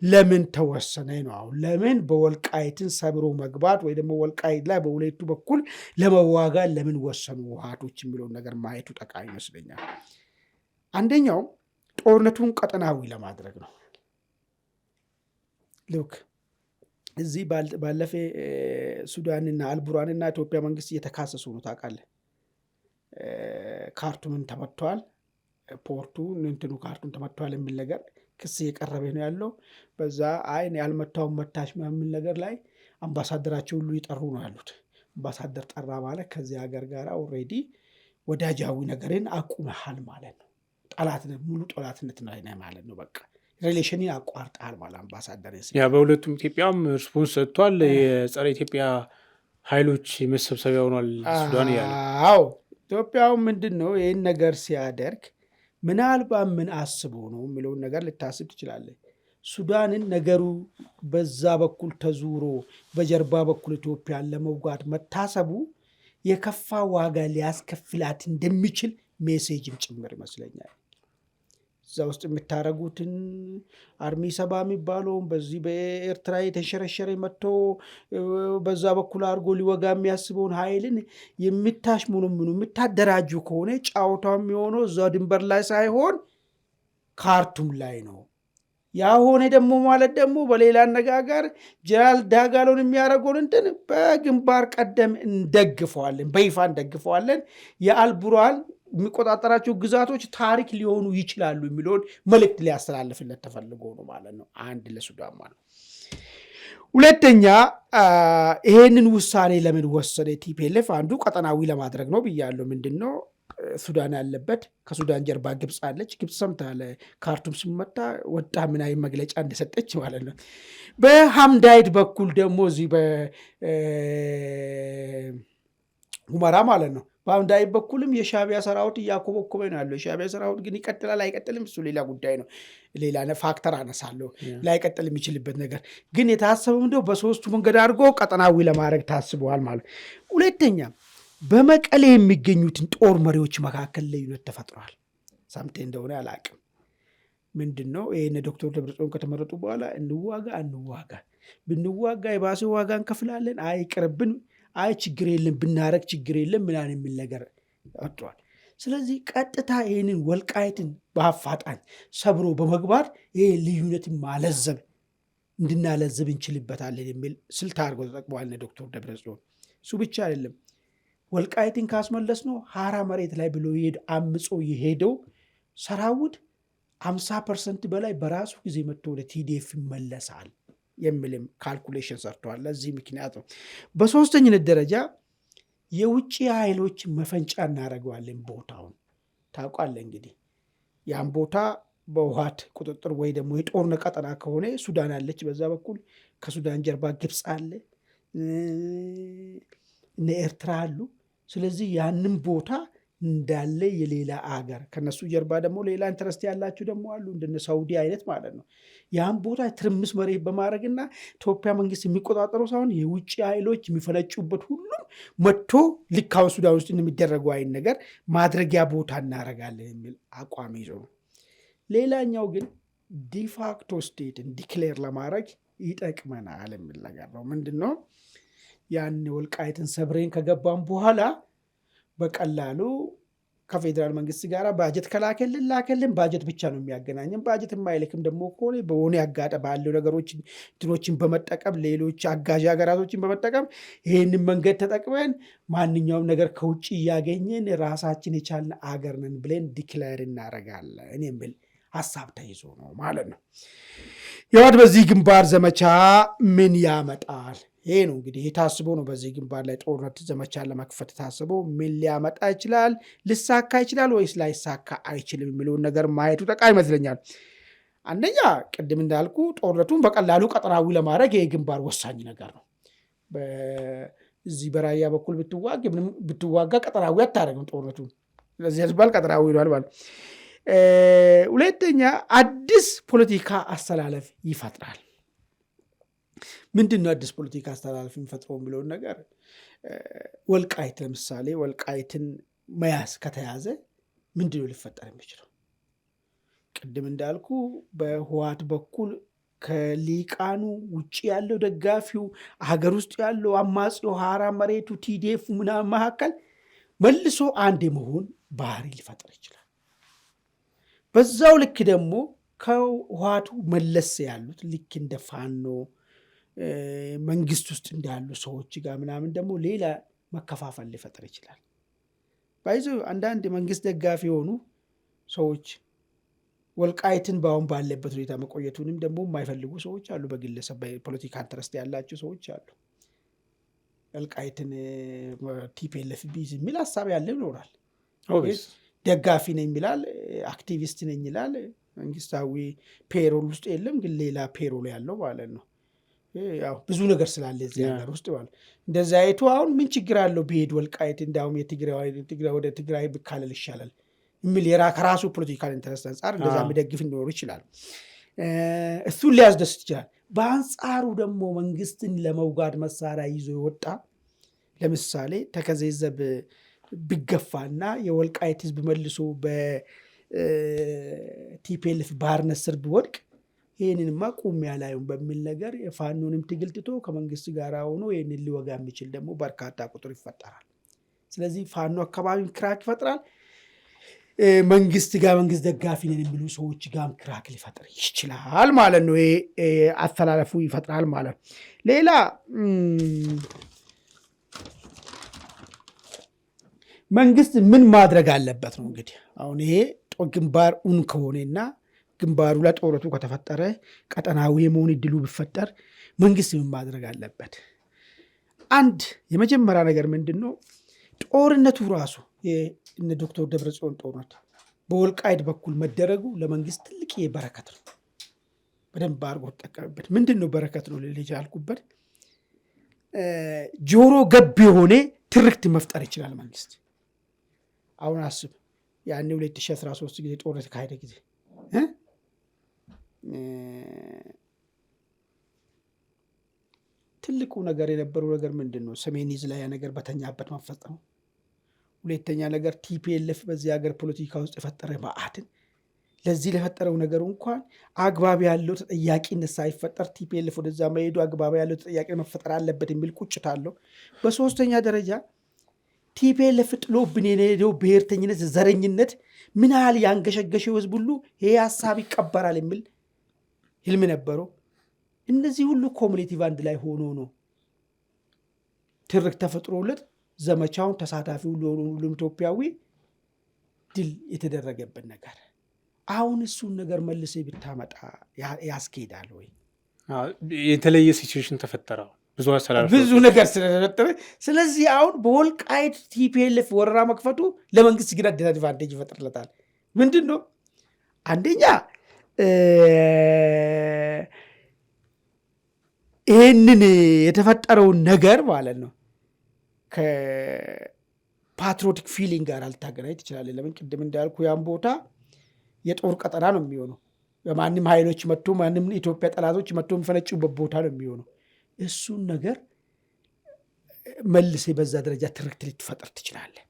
ለምን ተወሰነ ነው? አሁን ለምን በወልቃይትን ሰብሮ መግባት ወይ ደግሞ ወልቃይት ላይ በሁለቱ በኩል ለመዋጋት ለምን ወሰኑ ህወሓቶች የሚለውን ነገር ማየቱ ጠቃሚ ይመስለኛል። አንደኛው ጦርነቱን ቀጠናዊ ለማድረግ ነው። ልክ እዚህ ባለፈ ሱዳንና አልቡራንና ኢትዮጵያ መንግስት እየተካሰሱ ነው ታውቃለህ። ካርቱምን ተመቷል፣ ፖርቱ እንትኑ ካርቱም ተመቷል የሚል ነገር ክስ እየቀረበ ነው ያለው። በዛ አይን ያልመታውን መታች የሚል ነገር ላይ አምባሳደራቸው ሁሉ ይጠሩ ነው ያሉት። አምባሳደር ጠራ ማለት ከዚህ ሀገር ጋር ኦልሬዲ ወዳጃዊ ነገርን አቁመሃል ማለት ነው። ጠላትነት ሙሉ ጠላትነት ነው ማለት ነው። በቃ ሪሌሽንን አቋርጠሃል ማለት አምባሳደር ያ በሁለቱም ኢትዮጵያም ሪስፖንስ ሰጥቷል። የጸረ ኢትዮጵያ ኃይሎች መሰብሰቢያ ሆኗል ሱዳን ያለ። አዎ ኢትዮጵያው ምንድን ነው ይህን ነገር ሲያደርግ ምናልባት ምን አስቦ ነው የሚለውን ነገር ልታስብ ትችላለህ። ሱዳንን ነገሩ በዛ በኩል ተዙሮ በጀርባ በኩል ኢትዮጵያን ለመውጋት መታሰቡ የከፋ ዋጋ ሊያስከፍላት እንደሚችል ሜሴጅም ጭምር ይመስለኛል። እዛ ውስጥ የምታደርጉትን አርሚ ሰባ የሚባለውን በዚህ በኤርትራ የተሸረሸረ መጥቶ በዛ በኩል አድርጎ ሊወጋ የሚያስበውን ኃይልን የምታሽ ምኑ የምታደራጁ ከሆነ ጫወታው የሚሆነው እዛ ድንበር ላይ ሳይሆን ካርቱም ላይ ነው። ያ ሆነ ደግሞ ማለት ደግሞ በሌላ አነጋገር ጀነራል ዳጋሎን የሚያደርገውን እንትን በግንባር ቀደም እንደግፈዋለን፣ በይፋ እንደግፈዋለን። የአልቡራን የሚቆጣጠራቸው ግዛቶች ታሪክ ሊሆኑ ይችላሉ የሚለውን መልእክት ሊያስተላልፍለት ተፈልጎ ነው ማለት ነው። አንድ ለሱዳን ማለት ነው። ሁለተኛ ይሄንን ውሳኔ ለምን ወሰደ ቲፒኤልኤፍ? አንዱ ቀጠናዊ ለማድረግ ነው ብያለሁ። ምንድን ነው ሱዳን ያለበት፣ ከሱዳን ጀርባ ግብፅ አለች። ግብፅ ሰምታለ ካርቱም ሲመታ ወጣ ምን አይነት መግለጫ እንደሰጠች ማለት ነው። በሐምዳይት በኩል ደግሞ እዚህ በሁመራ ማለት ነው በሐምዳይት በኩልም የሻዕቢያ ሰራዊት እያኮበኮበ ነው ያለው። የሻዕቢያ ሰራዊት ግን ይቀጥላል አይቀጥልም እሱ ሌላ ጉዳይ ነው። ሌላ ፋክተር አነሳለሁ ላይቀጥል የሚችልበት ነገር ግን የታሰበው እንደው በሶስቱ መንገድ አድርጎ ቀጠናዊ ለማድረግ ታስበዋል ማለት። ሁለተኛ በመቀሌ የሚገኙትን ጦር መሪዎች መካከል ልዩነት ተፈጥሯል። ሰምቴ እንደሆነ አላቅም። ምንድን ነው ይህን ዶክተር ደብረጽዮን ከተመረጡ በኋላ እንዋጋ ብንዋጋ የባሰ ዋጋ እንከፍላለን፣ አይቅርብን፣ አይ ችግር የለም ብናረግ ችግር የለም ምናምን የሚል ነገር ወጥቷል። ስለዚህ ቀጥታ ይህንን ወልቃይትን በአፋጣኝ ሰብሮ በመግባት ይህ ልዩነትን ማለዘብ እንድናለዘብ እንችልበታለን የሚል ስልት አድርገው ተጠቅመዋል ዶክተር ደብረጽዮን። እሱ ብቻ አይደለም፣ ወልቃይትን ካስመለስ ነው ሀራ መሬት ላይ ብሎ አምጾ የሄደው ሰራዊት 50% በላይ በራሱ ጊዜ መጥቶ ወደ ቲዲኤፍ ይመለሳል የሚልም ካልኩሌሽን ሰርተዋል። ለዚህ ምክንያት ነው። በሶስተኝነት ደረጃ የውጭ ኃይሎች መፈንጫ እናደርገዋለን። ቦታውን ታውቃለህ እንግዲህ ያን ቦታ በውሃት ቁጥጥር ወይ ደግሞ የጦርነት ቀጠና ከሆነ ሱዳን አለች፣ በዛ በኩል ከሱዳን ጀርባ ግብፅ አለ፣ እነ ኤርትራ አሉ። ስለዚህ ያንን ቦታ እንዳለ የሌላ አገር ከነሱ ጀርባ ደግሞ ሌላ ኢንተረስት ያላችሁ ደግሞ አሉ እንደነ ሳውዲ አይነት ማለት ነው። ያን ቦታ ትርምስ መሬት በማድረግና ኢትዮጵያ መንግስት የሚቆጣጠረው ሳይሆን የውጭ ኃይሎች የሚፈነጩበት ሁሉም መጥቶ ልክ አሁን ሱዳን ውስጥ እንደሚደረገው አይነት ነገር ማድረጊያ ቦታ እናደርጋለን የሚል አቋም ይዞ ነው። ሌላኛው ግን ዲፋክቶ ስቴትን ዲክሌር ለማድረግ ይጠቅመናል የሚል ነገር ነው። ምንድን ነው ያን ወልቃይትን ሰብሬን ከገባም በኋላ በቀላሉ ከፌዴራል መንግስት ጋር ባጀት ከላከልን ላከልን፣ ባጀት ብቻ ነው የሚያገናኘን። ባጀት የማይልክም ደግሞ ከሆነ በሆነ ያጋጠ ባለው ነገሮች እንትኖችን በመጠቀም ሌሎች አጋዥ ሀገራቶችን በመጠቀም ይህንን መንገድ ተጠቅመን ማንኛውም ነገር ከውጭ እያገኘን ራሳችን የቻልን አገር ነን ብለን ዲክላር እናደርጋለን የሚል ሀሳብ ተይዞ ነው ማለት ነው። ህወሓት በዚህ ግንባር ዘመቻ ምን ያመጣል? ይሄ ነው እንግዲህ የታስቦ ነው። በዚህ ግንባር ላይ ጦርነት ዘመቻ ለመክፈት ታስበው ምን ሊያመጣ ይችላል? ልሳካ ይችላል ወይስ ላይሳካ አይችልም የሚለውን ነገር ማየቱ ጠቃሚ ይመስለኛል። አንደኛ ቅድም እንዳልኩ ጦርነቱን በቀላሉ ቀጠናዊ ለማድረግ ይህ ግንባር ወሳኝ ነገር ነው። እዚህ በራያ በኩል ብትዋጋ ቀጠናዊ አታደርግም ጦርነቱን። ስለዚህ ህዝባል ቀጠናዊ ይሏል ማለት። ሁለተኛ አዲስ ፖለቲካ አስተላለፍ ይፈጥራል። ምንድን ነው አዲስ ፖለቲካ አስተላለፍ የሚፈጥረው የሚለውን ነገር ወልቃይት ለምሳሌ ወልቃይትን መያዝ ከተያዘ ምንድን ነው ሊፈጠር የሚችለው? ቅድም እንዳልኩ በህወሓት በኩል ከሊቃኑ ውጭ ያለው ደጋፊው ሀገር ውስጥ ያለው አማጺው ሀራ መሬቱ ቲዲኤፍ ምናምን መካከል መልሶ አንድ የመሆን ባህሪ ሊፈጥር ይችላል። በዛው ልክ ደግሞ ከህወሓቱ መለስ ያሉት ልክ እንደ ፋኖ መንግስት ውስጥ እንዳሉ ሰዎች ጋር ምናምን ደግሞ ሌላ መከፋፈል ሊፈጥር ይችላል። ባይዞ አንዳንድ መንግስት ደጋፊ የሆኑ ሰዎች ወልቃይትን በአሁን ባለበት ሁኔታ መቆየቱንም ደግሞ የማይፈልጉ ሰዎች አሉ። በግለሰብ በፖለቲካ ኢንተረስት ያላቸው ሰዎች አሉ። ወልቃይትን ቲፒኤልኤፍ ቢይዝ የሚል ሀሳብ ያለ ይኖራል። ደጋፊ ነኝ ይላል፣ አክቲቪስት ነኝ ይላል። መንግስታዊ ፔሮል ውስጥ የለም፣ ግን ሌላ ፔሮል ያለው ማለት ነው። ያው ብዙ ነገር ስላለ እዚህ ሀገር ውስጥ ማለት እንደዚ አይቱ አሁን ምን ችግር አለው ቢሄድ ወልቃይት እንዳውም የትግራይ ወደ ትግራይ ብካለል ይሻላል የሚል ከራሱ ፖለቲካል ኢንተረስት አንጻር እንደዛ የሚደግፍ ሊኖሩ ይችላል። እሱን ሊያስደስት ይችላል። በአንጻሩ ደግሞ መንግስትን ለመውጋድ መሳሪያ ይዞ የወጣ ለምሳሌ ተከዜ ዘብ ቢገፋና የወልቃይት ህዝብ መልሶ በቲፒኤልኤፍ ባርነት ስር ቢወድቅ ይህንንማ ቁም ያላዩም በሚል ነገር የፋኖንም ትግል ትቶ ከመንግስት ጋር ሆኖ ይህንን ሊወጋ የሚችል ደግሞ በርካታ ቁጥር ይፈጠራል። ስለዚህ ፋኖ አካባቢ ክራክ ይፈጥራል። መንግስት ጋር መንግስት ደጋፊ ነን የሚሉ ሰዎች ጋር ክራክ ሊፈጥር ይችላል ማለት ነው። አስተላለፉ ይፈጥራል ማለት ነው። ሌላ መንግስት ምን ማድረግ አለበት ነው እንግዲህ አሁን ይሄ ግንባር ከሆነና ግንባሩ ላይ ጦርነቱ ከተፈጠረ ቀጠናዊ የመሆን እድሉ ቢፈጠር መንግስት ምን ማድረግ አለበት? አንድ የመጀመሪያ ነገር ምንድን ነው? ጦርነቱ ራሱ እነ ዶክተር ደብረጽዮን ጦርነት በወልቃይት በኩል መደረጉ ለመንግስት ትልቅ በረከት ነው። በደንብ አድርጎ ተጠቀምበት። ምንድን ነው በረከት ነው ልጅ ያልኩበት? ጆሮ ገብ የሆነ ትርክት መፍጠር ይችላል መንግስት። አሁን አስብ፣ ያኔ 2013 ጊዜ ጦርነት ካሄደ ጊዜ ትልቁ ነገር የነበረው ነገር ምንድን ነው? ሰሜን ዕዝ ላይ ያ ነገር በተኛበት መፈጸሙ። ሁለተኛ ነገር ቲፒኤልኤፍ በዚህ ሀገር ፖለቲካ ውስጥ የፈጠረ መዓትን ለዚህ ለፈጠረው ነገር እንኳን አግባብ ያለው ተጠያቂነት ሳይፈጠር ቲፒኤልኤፍ ወደዛ መሄዱ አግባብ ያለው ተጠያቂ መፈጠር አለበት የሚል ቁጭት አለው። በሶስተኛ ደረጃ ቲፒኤልኤፍ ጥሎብን የሄደው ብሔርተኝነት፣ ዘረኝነት ምን ያህል ያንገሸገሸው ህዝብ ሁሉ ይሄ ሀሳብ ይቀበራል የሚል ህልም ነበረው። እነዚህ ሁሉ ኮሙኒቲቭ አንድ ላይ ሆኖ ነው ትርክ ተፈጥሮለት ዘመቻውን ተሳታፊ ሁሉም ኢትዮጵያዊ ድል የተደረገበት ነገር። አሁን እሱን ነገር መልሰ ብታመጣ ያስኬዳል ወይ? የተለየ ሲቹዌሽን ተፈጠረ፣ ብዙ ነገር ስለተፈጠረ። ስለዚህ አሁን በወልቃይት ቲፒኤልኤፍ ወረራ መክፈቱ ለመንግስት ግን አድቫንቴጅ ይፈጥርለታል። ምንድን ነው? አንደኛ ይህንን የተፈጠረውን ነገር ማለት ነው ከፓትሪዮቲክ ፊሊንግ ጋር አልታገናኝ ትችላለህ። ለምን ቅድም እንዳልኩ ያን ቦታ የጦር ቀጠና ነው የሚሆነው። በማንም ኃይሎች መጥቶ ማንም ኢትዮጵያ ጠላቶች መጥቶ የሚፈነጩበት ቦታ ነው የሚሆነው። እሱን ነገር መልሴ በዛ ደረጃ ትርክት ልትፈጥር ትችላለህ።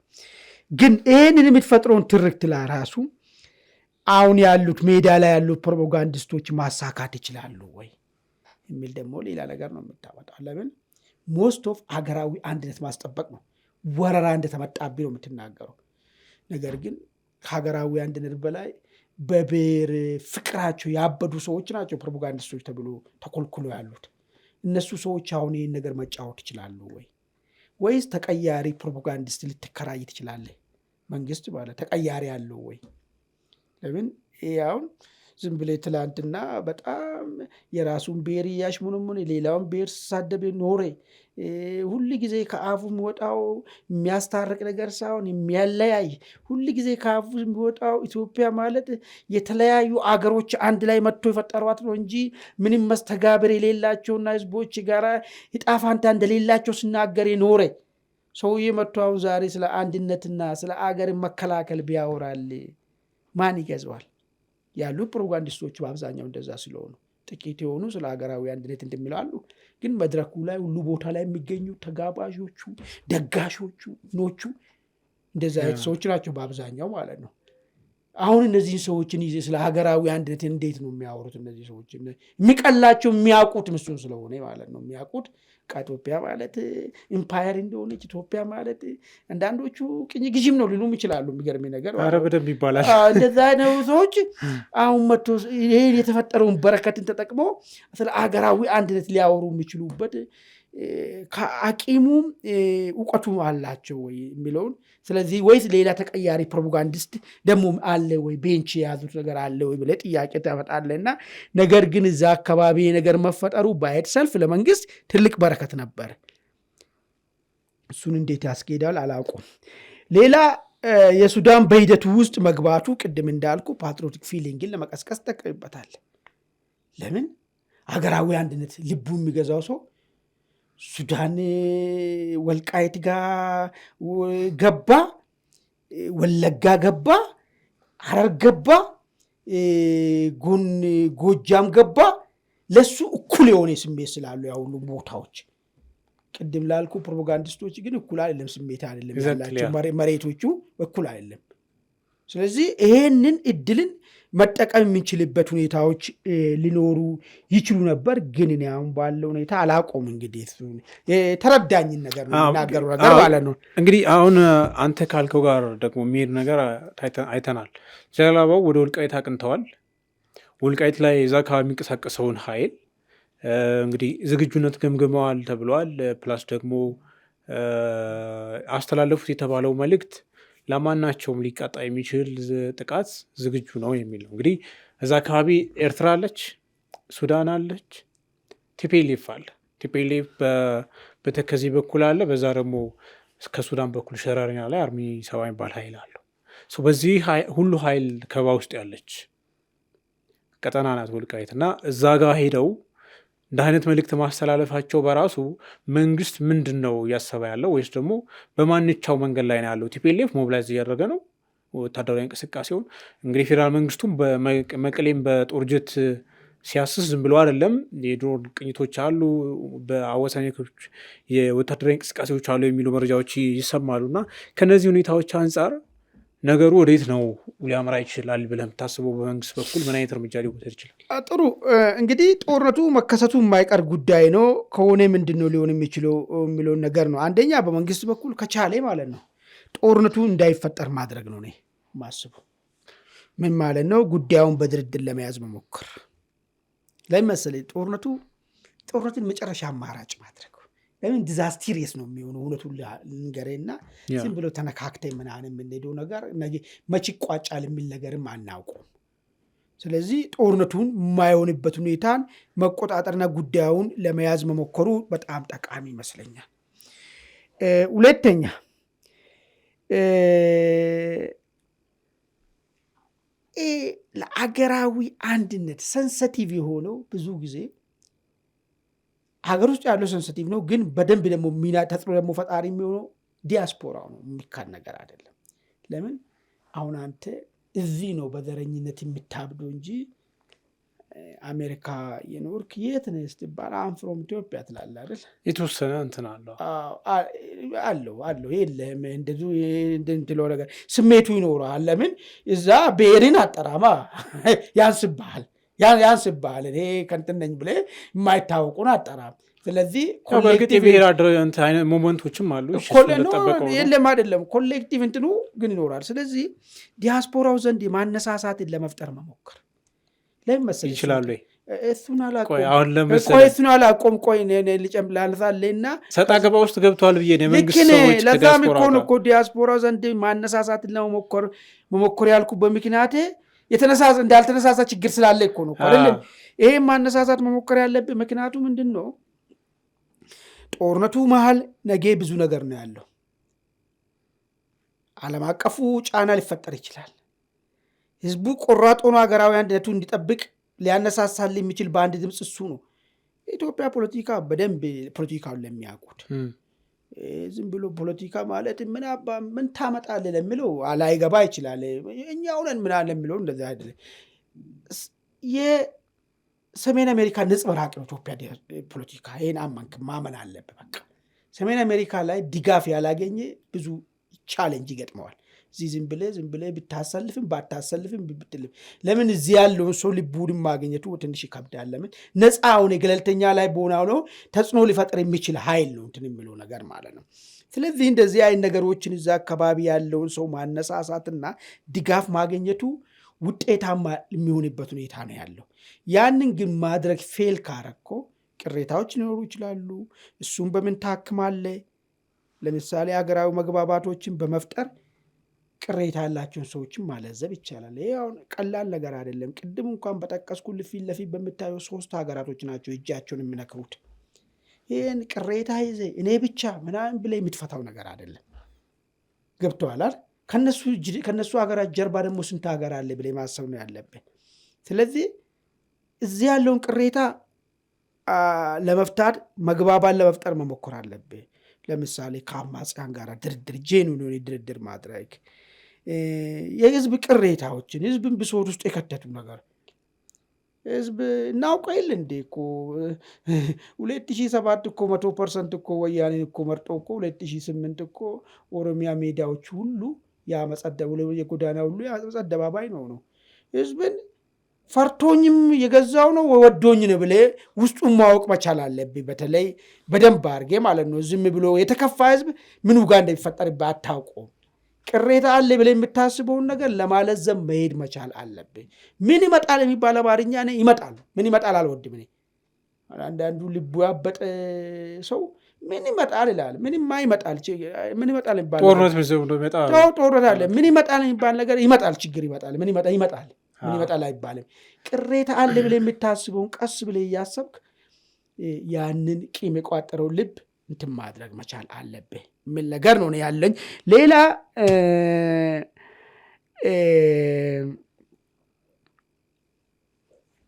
ግን ይህንን የምትፈጥረውን ትርክት ለራሱ አሁን ያሉት ሜዳ ላይ ያሉት ፕሮፓጋንዲስቶች ማሳካት ይችላሉ ወይ የሚል ደግሞ ሌላ ነገር ነው የምታመጣው። ለምን ሞስት ኦፍ ሀገራዊ አንድነት ማስጠበቅ ነው። ወረራ እንደተመጣብኝ ነው የምትናገረው። ነገር ግን ከሀገራዊ አንድነት በላይ በብሔር ፍቅራቸው ያበዱ ሰዎች ናቸው ፕሮፓጋንዲስቶች ተብሎ ተኮልኩሎ ያሉት። እነሱ ሰዎች አሁን ይህን ነገር መጫወት ይችላሉ ወይ? ወይስ ተቀያሪ ፕሮፓጋንዲስት ልትከራይ ትችላለህ? መንግስት ማለት ተቀያሪ ያለው ወይ? ለምን አሁን ዝም ብለ ትላንትና በጣም የራሱን ብሔር እያሽሙንሙን ሌላውን ብሔር ሲሳደብ ኖረ። ሁሉ ጊዜ ከአፉ የሚወጣው የሚያስታርቅ ነገር ሳይሆን የሚያለያይ፣ ሁሉ ጊዜ ከአፉ የሚወጣው ኢትዮጵያ ማለት የተለያዩ አገሮች አንድ ላይ መጥቶ የፈጠሯት ነው እንጂ ምንም መስተጋብር የሌላቸውና ህዝቦች ጋራ ዕጣ ፈንታ እንደሌላቸው ሲናገር ኖረ ሰውዬ መጥቶ አሁን ዛሬ ስለ አንድነትና ስለ አገር መከላከል ቢያወራል ማን ይገዛዋል? ያሉ ፕሮፓጋንዲስቶች በአብዛኛው እንደዛ ስለሆኑ ጥቂት የሆኑ ስለ ሀገራዊ አንድነት እንደሚለው አሉ። ግን መድረኩ ላይ ሁሉ ቦታ ላይ የሚገኙ ተጋባዦቹ፣ ደጋሾቹ ኖቹ እንደዛ አይነት ሰዎች ናቸው በአብዛኛው ማለት ነው። አሁን እነዚህን ሰዎችን ይዘ ስለ ሀገራዊ አንድነት እንዴት ነው የሚያወሩት? እነዚህ ሰዎች የሚቀላቸው የሚያውቁት እሱን ስለሆነ ማለት ነው። የሚያውቁት ኢትዮጵያ ማለት ኢምፓየር እንደሆነች፣ ኢትዮጵያ ማለት አንዳንዶቹ ቅኝ ግዥም ነው ሊሉም ይችላሉ። የሚገርም ነገር በደንብ ይባላል። እንደዛ ነው ሰዎች አሁን መጥቶ ይሄን የተፈጠረውን በረከትን ተጠቅሞ ስለ ሀገራዊ አንድነት ሊያወሩ የሚችሉበት ከአቂሙ እውቀቱ አላቸው ወይ የሚለውን ስለዚህ ወይስ ሌላ ተቀያሪ ፕሮፓጋንዲስት ደግሞ አለ ወይ ቤንች የያዙት ነገር አለ ወይ ብለህ ጥያቄ ታመጣለህና ነገር ግን እዛ አካባቢ ነገር መፈጠሩ ባይድ ሰልፍ ለመንግስት ትልቅ በረከት ነበር። እሱን እንዴት ያስኬዳል አላውቁም። ሌላ የሱዳን በሂደቱ ውስጥ መግባቱ ቅድም እንዳልኩ ፓትሪዮቲክ ፊሊንግን ለመቀስቀስ ተጠቅሞበታል። ለምን ሀገራዊ አንድነት ልቡ የሚገዛው ሰው ሱዳን ወልቃይት ጋር ገባ፣ ወለጋ ገባ፣ ሐረር ገባ፣ ጎጃም ገባ፣ ለሱ እኩል የሆነ ስሜት ስላሉ ያሁሉ ቦታዎች ቅድም ላልኩ ፕሮፓጋንዲስቶች ግን እኩል አይደለም፣ ስሜት አይደለም ያላቸው፣ መሬቶቹ እኩል አይደለም። ስለዚህ ይሄንን እድልን መጠቀም የምንችልበት ሁኔታዎች ሊኖሩ ይችሉ ነበር። ግን እኔ አሁን ባለው ሁኔታ አላቆም። እንግዲህ ተረዳኝን ነገር ነው የሚናገሩ ነገር ማለት ነው። እንግዲህ አሁን አንተ ካልከው ጋር ደግሞ የሚሄድ ነገር አይተናል። ጀላላባው ወደ ወልቃይት አቅንተዋል። ወልቃይት ላይ እዛ አካባቢ የሚንቀሳቀሰውን ኃይል እንግዲህ ዝግጁነት ገምግመዋል ተብለዋል። ፕላስ ደግሞ አስተላለፉት የተባለው መልእክት ለማናቸውም ሊቃጣ የሚችል ጥቃት ዝግጁ ነው የሚል ነው። እንግዲህ እዛ አካባቢ ኤርትራ አለች፣ ሱዳን አለች፣ ቲፒኤልኤፍ አለ። ቲፒኤልኤፍ በተከዜ በኩል አለ፣ በዛ ደግሞ ከሱዳን በኩል ሸረሪና ላይ አርሚ 70 የሚባል ኃይል አለው። በዚህ ሁሉ ኃይል ከባ ውስጥ ያለች ቀጠና ናት ወልቃይት እና እዛ ጋር ሄደው እንደ አይነት መልእክት ማስተላለፋቸው በራሱ መንግስት ምንድን ነው እያሰበ ያለው ወይስ ደግሞ በማንቻው መንገድ ላይ ነው ያለው? ቲፒኤልኤፍ ሞቢላይዝ እያደረገ ነው ወታደራዊ እንቅስቃሴውን። እንግዲህ ፌዴራል መንግስቱም በመቀሌም በጦር ጀት ሲያስስ ዝም ብሎ አይደለም። የድሮን ቅኝቶች አሉ፣ በአወሳኞች የወታደራዊ እንቅስቃሴዎች አሉ የሚሉ መረጃዎች ይሰማሉ። እና ከነዚህ ሁኔታዎች አንጻር ነገሩ ወዴት ነው ሊያመራ ይችላል ብለህ የምታስበው? በመንግስት በኩል ምን አይነት እርምጃ ሊወሰድ ይችላል? ጥሩ እንግዲህ ጦርነቱ መከሰቱ የማይቀር ጉዳይ ነው። ከሆነ ምንድን ነው ሊሆን የሚችለው የሚለውን ነገር ነው። አንደኛ በመንግስት በኩል ከቻለ ማለት ነው ጦርነቱ እንዳይፈጠር ማድረግ ነው እኔ ማስበው። ምን ማለት ነው? ጉዳዩን በድርድር ለመያዝ መሞከር። ለምን መሰለኝ ጦርነትን መጨረሻ አማራጭ ማድረግ። ለምን ዲዛስትሪየስ ነው የሚሆነው? እውነቱን ልንገርህና ዝም ብሎ ተነካክተን ምናምን የምንሄደው ነገር መቼ ይቋጫል የሚል ነገርም አናውቁም። ስለዚህ ጦርነቱን የማይሆንበት ሁኔታን መቆጣጠርና ጉዳዩን ለመያዝ መሞከሩ በጣም ጠቃሚ ይመስለኛል። ሁለተኛ ለአገራዊ አንድነት ሰንሰቲቭ የሆነው ብዙ ጊዜ ሀገር ውስጥ ያለው ሴንሲቲቭ ነው፣ ግን በደንብ ደግሞ ሚና ተጽዕኖ ደግሞ ፈጣሪ የሚሆነው ዲያስፖራው ነው። የሚካድ ነገር አይደለም። ለምን አሁን አንተ እዚህ ነው በዘረኝነት የምታብደው እንጂ አሜሪካ የኖርክ የት ነህ ስትባል አም ፍሮም ኢትዮጵያ ትላለህ አይደል? የተወሰነ እንትን አለው የለህም እንደዚህ ነገር ስሜቱ ይኖረዋል። ለምን እዛ ብሔርን አጠራማ ያንስብሃል እኔ ከንትን ነኝ ብለህ የማይታወቁን አጠራም። ስለዚህ በእርግጥ የብሔር ሞመንቶችም አሉ የለም አይደለም፣ ኮሌክቲቭ እንትኑ ግን ይኖራል። ስለዚህ ዲያስፖራው ዘንድ ማነሳሳትን ለመፍጠር መሞከር ለምን መሰለኝ ይችላሉ። እሱን አላቆም ቆይ ልጨምላለሳለና ሰጣ ገባ ውስጥ ገብተዋል ብዬ ነው መንግስት ሰዎች ለዛም እኮ ዲያስፖራው ዘንድ ማነሳሳትን ለመሞከር ያልኩ በምክንያቴ እንዳልተነሳሳ ችግር ስላለ እኮ ነው አይደል? ይሄን ማነሳሳት መሞከር ያለብህ ምክንያቱ ምንድን ነው? ጦርነቱ መሀል ነገ ብዙ ነገር ነው ያለው። ዓለም አቀፉ ጫና ሊፈጠር ይችላል። ህዝቡ ቆራጥ ሆኖ ሀገራዊ አንድነቱ እንዲጠብቅ ሊያነሳሳል የሚችል በአንድ ድምፅ እሱ ነው። የኢትዮጵያ ፖለቲካ በደንብ ፖለቲካውን ለሚያውቁት ዝም ብሎ ፖለቲካ ማለት ምን ታመጣለህ ለሚለው ላይገባ ይችላል። እኛ ሆነን ምን ለሚለው እንደዚህ አይደለም። የሰሜን አሜሪካ ነጸብራቅ ነው ኢትዮጵያ ፖለቲካ። ይሄን ማመን አለብህ። በቃ ሰሜን አሜሪካ ላይ ድጋፍ ያላገኘ ብዙ ቻሌንጅ ይገጥመዋል። እዚህ ዝም ብለህ ብታሰልፍም ባታሰልፍም ብትልም ለምን እዚህ ያለውን ሰው ልቡንም ማግኘቱ ትንሽ ይከብዳል። ለምን ነፃ አሁን የገለልተኛ ላይ በሆነ ነው ተጽዕኖ ሊፈጥር የሚችል ኃይል ነው እንትን የሚለው ነገር ማለት ነው። ስለዚህ እንደዚህ አይነት ነገሮችን እዛ አካባቢ ያለውን ሰው ማነሳሳትና ድጋፍ ማግኘቱ ውጤታማ የሚሆንበት ሁኔታ ነው ያለው። ያንን ግን ማድረግ ፌል ካረኮ ቅሬታዎች ሊኖሩ ይችላሉ። እሱም በምን ታክማለህ? ለምሳሌ ሀገራዊ መግባባቶችን በመፍጠር ቅሬታ ያላቸውን ሰዎችን ማለዘብ ይቻላል። ይሄ አሁን ቀላል ነገር አይደለም። ቅድም እንኳን በጠቀስኩ ፊት ለፊት በምታየው 3 ሀገራቶች ናቸው እጃቸውን የሚነክሩት። ይህን ቅሬታ ይዘ እኔ ብቻ ምናምን ብለህ የምትፈታው ነገር አይደለም። ገብቶሃል? ከነሱ ሀገራት ጀርባ ደግሞ ስንት ሀገር አለ ብለህ ማሰብ ነው ያለብን። ስለዚህ እዚህ ያለውን ቅሬታ ለመፍታት መግባባን ለመፍጠር መሞከር አለብህ። ለምሳሌ ከአማጽያን ጋር ድርድር ጄኑን ድርድር ማድረግ፣ የህዝብ ቅሬታዎችን ህዝብን ብሶት ውስጥ የከተቱ ነገር ህዝብ እናውቀው የለ እንዴ እኮ 2007 እኮ 100% እኮ ወያኔን እኮ መርጦ እኮ 2008 እኮ ኦሮሚያ ሜዳዎች ሁሉ የጎዳና ሁሉ የአመፅ አደባባይ ነው። ህዝብን ፈርቶኝም የገዛው ነው ወዶኝ ነው ብለህ ውስጡን ማወቅ መቻል አለብህ። በተለይ በደንብ አድርጌ ማለት ነው። ዝም ብሎ የተከፋ ህዝብ ምኑ ጋር እንደሚፈጠርብህ አታውቀውም። ቅሬታ አለ ብለህ የምታስበውን ነገር ለማለዘብ መሄድ መቻል አለብህ። ምን ይመጣል የሚባል አማርኛ እኔ ይመጣል። ምን ይመጣል አልወድም እኔ። አንዳንዱ ልቡ ያበጠ ሰው ምን ይመጣል ይላል። ምንም አይመጣል። ምን ይመጣል የሚባል ጦርነት አለ። ምን ይመጣል የሚባል ነገር ይመጣል። ችግር ይመጣል። ምን ይመጣል አይባልም። ቅሬታ አለ ብለህ የምታስበውን ቀስ ብለህ እያሰብክ ያንን ቂም የቋጠረው ልብ እንትን ማድረግ መቻል አለብህ የሚል ነገር ነው ያለኝ። ሌላ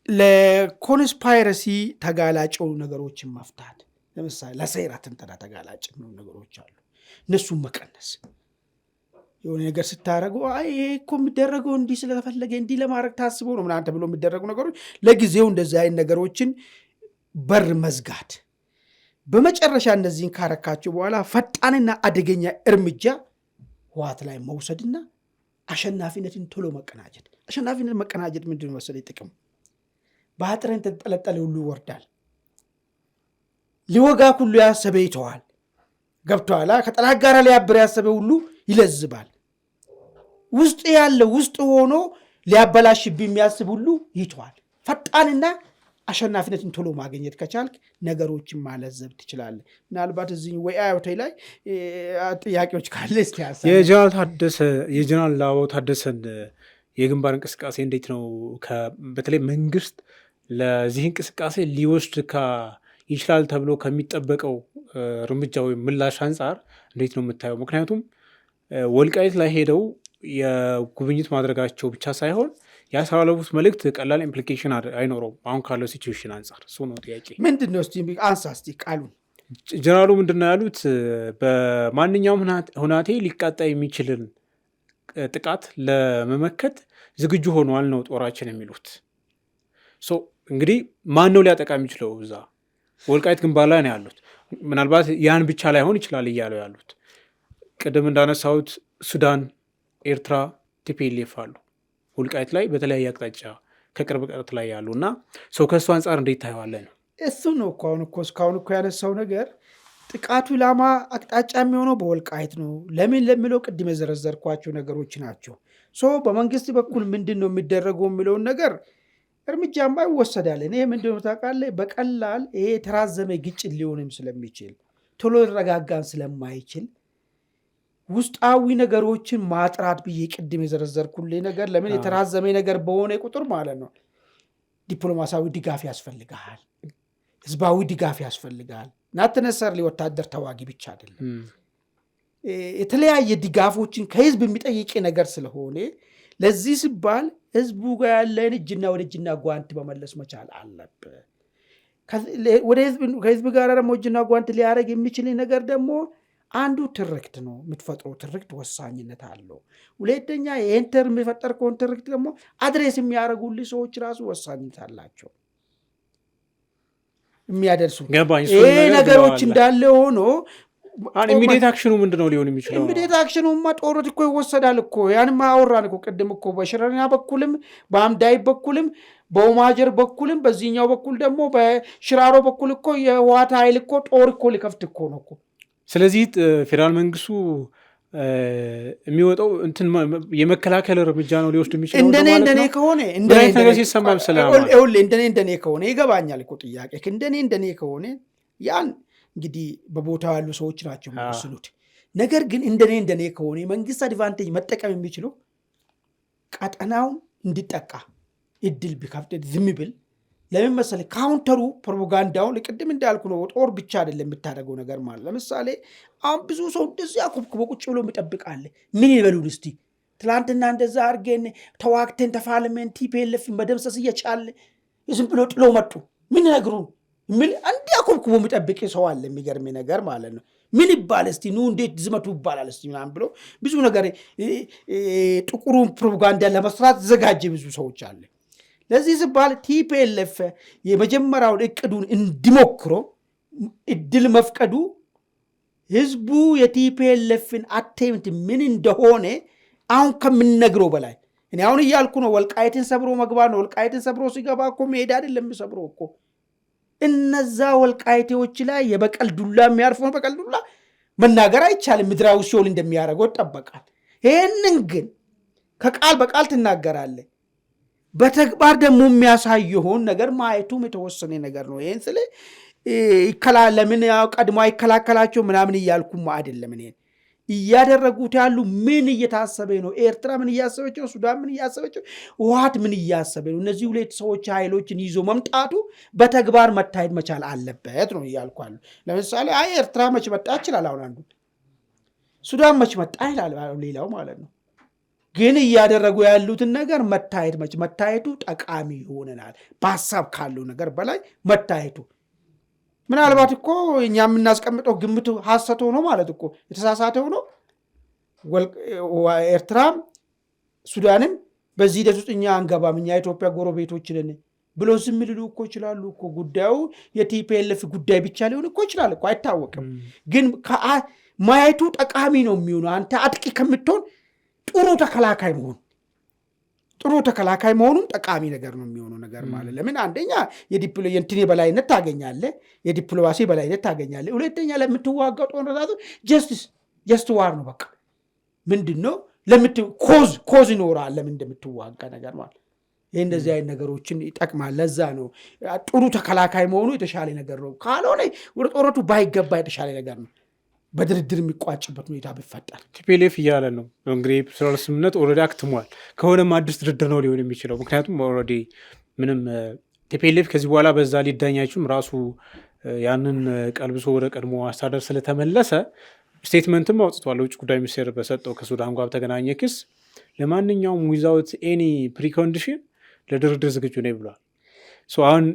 ለኮንስፓይረሲ ተጋላጭው ነገሮችን መፍታት። ለምሳሌ ለሴራ ትንተና ተጋላጭ ነገሮች አሉ። እነሱን መቀነስ። የሆነ ነገር ስታደረጉ ይሄ እኮ የሚደረገው እንዲህ ስለተፈለገ እንዲህ ለማድረግ ታስቦ ነው ምናምን ተብሎ የሚደረጉ ነገሮች ለጊዜው እንደዚህ አይነት ነገሮችን በር መዝጋት። በመጨረሻ እነዚህን ካረካቸው በኋላ ፈጣንና አደገኛ እርምጃ ህወሓት ላይ መውሰድና አሸናፊነትን ቶሎ መቀናጀት። አሸናፊነት መቀናጀት ምንድን መሰለኝ ጥቅም? በአጥረን ተንጠለጠለ ሁሉ ይወርዳል። ሊወጋ ሁሉ ያሰበ ይተዋል። ገብቶሃል? ከጠላት ጋር ሊያብር ያሰበ ሁሉ ይለዝባል። ውስጥ ያለው ውስጥ ሆኖ ሊያበላሽብህ የሚያስብ ሁሉ ይተዋል። ፈጣንና አሸናፊነትን ቶሎ ማግኘት ከቻልክ ነገሮችን ማለዘብ ትችላለህ። ምናልባት እዚህ ወይ አያውታይ ላይ ጥያቄዎች ካለ እስኪ ሀሳብ። የጀነራል ላባው ታደሰን የግንባር እንቅስቃሴ እንዴት ነው? በተለይ መንግስት ለዚህ እንቅስቃሴ ሊወስድ ይችላል ተብሎ ከሚጠበቀው እርምጃ ወይም ምላሽ አንጻር እንዴት ነው የምታየው? ምክንያቱም ወልቃይት ላይ ሄደው የጉብኝት ማድረጋቸው ብቻ ሳይሆን ያስተላለፉት መልእክት ቀላል ኢምፕሊኬሽን አይኖረውም አሁን ካለው ሲቹዌሽን አንጻር። እሱ ነው ጥያቄ። ምንድን ነው እስቲ አንሳ እስቲ ቃሉን። ጀነራሉ ምንድን ነው ያሉት? በማንኛውም ሁናቴ ሊቃጣ የሚችልን ጥቃት ለመመከት ዝግጁ ሆኗል ነው ጦራችን የሚሉት። እንግዲህ ማን ነው ሊያጠቃ የሚችለው? እዛ ወልቃይት ግንባር ላይ ነው ያሉት። ምናልባት ያን ብቻ ላይሆን ይችላል እያለው ያሉት። ቅድም እንዳነሳሁት ሱዳን፣ ኤርትራ፣ ቲፒኤልኤፍ አሉ ወልቃይት ላይ በተለያየ አቅጣጫ ከቅርብ ቀርት ላይ ያሉ እና ከእሱ አንጻር እንዴት ታየዋለህ ነው? እሱ ነው እኮ አሁን እኮ እስካሁን እኮ ያነሳው ነገር ጥቃቱ ኢላማ አቅጣጫ የሚሆነው በወልቃይት ነው። ለምን ለሚለው ቅድም የዘረዘርኳቸው ነገሮች ናቸው። በመንግስት በኩል ምንድን ነው የሚደረገው የሚለውን ነገር እርምጃማ ይወሰዳል። እኔ ምንድን ነው ታውቃለህ፣ በቀላል ይሄ የተራዘመ ግጭት ሊሆንም ስለሚችል ቶሎ ረጋጋን ስለማይችል ውስጣዊ ነገሮችን ማጥራት ብዬ ቅድም የዘረዘርኩልህ ነገር ለምን የተራዘመ ነገር በሆነ ቁጥር ማለት ነው ዲፕሎማሲያዊ ድጋፍ ያስፈልጋል፣ ህዝባዊ ድጋፍ ያስፈልጋል። ናትነሰርሊ ወታደር ተዋጊ ብቻ አይደለም። የተለያየ ድጋፎችን ከህዝብ የሚጠይቅ ነገር ስለሆነ ለዚህ ሲባል ህዝቡ ጋር ያለን እጅና ወደ እጅና ጓንት በመለስ መቻል አለብህ። ከህዝብ ጋር ደግሞ እጅና ጓንት ሊያደርግ የሚችል ነገር ደግሞ አንዱ ትርክት ነው። የምትፈጥረው ትርክት ወሳኝነት አለው። ሁለተኛ ይህን ተርም የፈጠርከውን ትርክት ደግሞ አድሬስ የሚያደርጉልህ ሰዎች ራሱ ወሳኝነት አላቸው የሚያደርሱ ይሄ ነገሮች እንዳለ ሆኖ ኢሚዲየት አክሽኑ ምንድነው ሊሆን የሚችለው? ኢሚዲየት አክሽኑማ ጦርነት እኮ ይወሰዳል እኮ። ያንም አወራን እኮ ቅድም እኮ በሽረና በኩልም በአምዳይ በኩልም በኦማጀር በኩልም በዚህኛው በኩል ደግሞ በሽራሮ በኩል እኮ የህወሓት ኃይል እኮ ጦር እኮ ሊከፍት እኮ ነው እኮ። ስለዚህ ፌዴራል መንግስቱ የሚወጣው እንትን የመከላከል እርምጃ ነው ሊወስድ የሚችለው። እንደኔ ከሆነ እንደኔ ከሆነ ይገባኛል እኮ ጥያቄ። እንደኔ ከሆነ ያን እንግዲህ በቦታው ያሉ ሰዎች ናቸው የሚወስኑት። ነገር ግን እንደኔ ከሆነ መንግስት አድቫንቴጅ መጠቀም የሚችለው ቀጠናውን እንዲጠቃ እድል ቢከፍት ዝም ብል ለምን መሰለህ? ካውንተሩ ፕሮፓጋንዳውን ቅድም እንዳልኩ ነው። ጦር ብቻ አይደለም የምታደርገው ነገር ማለት። ለምሳሌ አሁን ብዙ ሰው እንደዚህ አኩብኩቦ ቁጭ ብሎ የሚጠብቃል። ምን ይበሉን እስቲ? ትላንትና እንደዛ አድርገን ተዋግተን ተፋልመን ቲፒኤልኤፍን መደምሰስ እየቻለ ዝም ብሎ ጥሎ መጡ ምን ነግሩን ምን አንድ አኩብኩቦ የሚጠብቅ ሰው አለ። የሚገርም ነገር ማለት ነው። ምን ይባል እስቲ ኑ እንዴት ዝመቱ ይባላል እስቲ ምናምን ብሎ ብዙ ነገር ጥቁሩን ፕሮፓጋንዳ ለመስራት ዘጋጀ ብዙ ሰዎች አለ። ለዚህ ሲባል ቲፒኤልኤፍ የመጀመሪያውን እቅዱን እንዲሞክሮ እድል መፍቀዱ ህዝቡ የቲፒኤልኤፍን አቴምት ምን እንደሆነ አሁን ከምንነግረው በላይ እኔ አሁን እያልኩ ነው። ወልቃይትን ሰብሮ መግባት ነው። ወልቃይትን ሰብሮ ሲገባ እኮ መሄድ አይደለም ሰብሮ እኮ እነዛ ወልቃይቴዎች ላይ የበቀል ዱላ የሚያርፈውን በቀል ዱላ መናገር አይቻልም። ምድራዊ ሲኦል እንደሚያደርገው ይጠበቃል። ይህንን ግን ከቃል በቃል ትናገራለህ። በተግባር ደግሞ የሚያሳየውን ነገር ማየቱም የተወሰነ ነገር ነው። ይህን ስለ ለምን ቀድሞ አይከላከላቸው ምናምን እያልኩም አይደለም። እኔን እያደረጉት ያሉ ምን እየታሰበ ነው? ኤርትራ ምን እያሰበች ነው? ሱዳን ምን እያሰበች ነው? ህወሓት ምን እያሰበ ነው? እነዚህ ሁለት ሰዎች ኃይሎችን ይዞ መምጣቱ በተግባር መታየት መቻል አለበት ነው እያልኳሉ። ለምሳሌ ኤርትራ መች መጣ ይችላል አሁን አንዱ፣ ሱዳን መች መጣ ይላል ሌላው ማለት ነው። ግን እያደረጉ ያሉትን ነገር መታየቱ ጠቃሚ ይሆነናል። በሀሳብ ካለው ነገር በላይ መታየቱ ምናልባት እኮ እኛ የምናስቀምጠው ግምት ሀሰት ሆኖ ማለት እኮ የተሳሳተ ሆኖ ኤርትራም ሱዳንም በዚህ ሂደት ውስጥ እኛ አንገባም እኛ የኢትዮጵያ ጎረቤቶችን ብሎ ዝም ሊሉ እኮ ይችላሉ እኮ። ጉዳዩ የቲፒኤልኤፍ ጉዳይ ብቻ ሊሆን እኮ ይችላል እኮ አይታወቅም። ግን ማየቱ ጠቃሚ ነው የሚሆነው። አንተ አጥቂ ከምትሆን ጥሩ ተከላካይ መሆኑም ጠቃሚ ነገር ነው የሚሆነው ነገር ማለት። ለምን አንደኛ የእንትን በላይነት ታገኛለህ፣ የዲፕሎማሲ በላይነት ታገኛለህ። ሁለተኛ ለምትዋጋው ጦርነቱ ጀስት ዋር ነው በቃ። ምንድን ነው ኮዝ ይኖራል ለምን እንደምትዋጋ ነገር ማለት። ይህ እንደዚህ አይነት ነገሮችን ይጠቅማል። ለዛ ነው ጥሩ ተከላካይ መሆኑ የተሻለ ነገር ነው። ካልሆነ ወደ ጦርነቱ ባይገባ የተሻለ ነገር ነው። በድርድር የሚቋጭበት ሁኔታ ቢፈጠር ቲፒኤልኤፍ እያለ ነው እንግዲህ ፕሪቶሪያ ስምምነት ኦልሬዲ አክትሟል። ከሆነም አዲስ ድርድር ነው ሊሆን የሚችለው። ምክንያቱም ኦልሬዲ ምንም ቲፒኤልኤፍ ከዚህ በኋላ በዛ ሊዳኛችሁም ራሱ ያንን ቀልብሶ ወደ ቀድሞ አስተዳደር ስለተመለሰ ስቴትመንትም አውጥቷል። ውጭ ጉዳይ ሚኒስቴር በሰጠው ከሱዳን ጋር በተገናኘ ክስ ለማንኛውም ዊዛውት ኤኒ ፕሪኮንዲሽን ለድርድር ዝግጁ ነው ብሏል። አሁን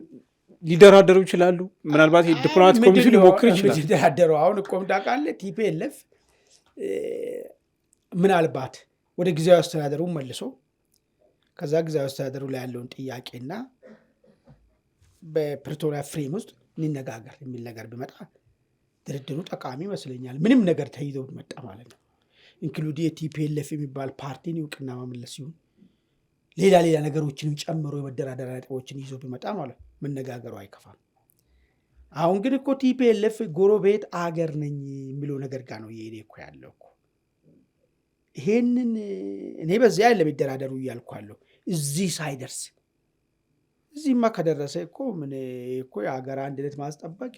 ሊደራደሩ ይችላሉ። ምናልባት ዲፕሎማቲክ ኮሚሽን ሊሞክር ይችላል። ሊደራደሩ አሁን እኮ እንዳውቃለህ ቲፒኤልኤፍ ምናልባት ወደ ጊዜያዊ አስተዳደሩ መልሶ ከዛ ጊዜያዊ አስተዳደሩ ላይ ያለውን ጥያቄና በፕሪቶሪያ ፍሬም ውስጥ እንነጋገር የሚል ነገር ቢመጣ ድርድሩ ጠቃሚ ይመስለኛል። ምንም ነገር ተይዘው ቢመጣ ማለት ነው። ኢንክሉዲ የቲፒኤልኤፍ የሚባል ፓርቲን እውቅና ማመለስ ሲሆን ሌላ ነገሮችንም ጨምሮ የመደራደሪያ ነጥቦችን ይዞ ቢመጣ ማለት መነጋገሩ አይከፋም። አሁን ግን እኮ ቲፒኤልኤፍ ጎረቤት አገር ነኝ የሚለው ነገር ጋር ነው እየሄደ እኮ ያለው እኮ። ይሄንን እኔ በዚያ ለመደራደሩ እያልኳለሁ። እዚህ ሳይደርስ እዚህማ ከደረሰ እኮ ምን እኮ የሀገር አንድነት ማስጠበቅ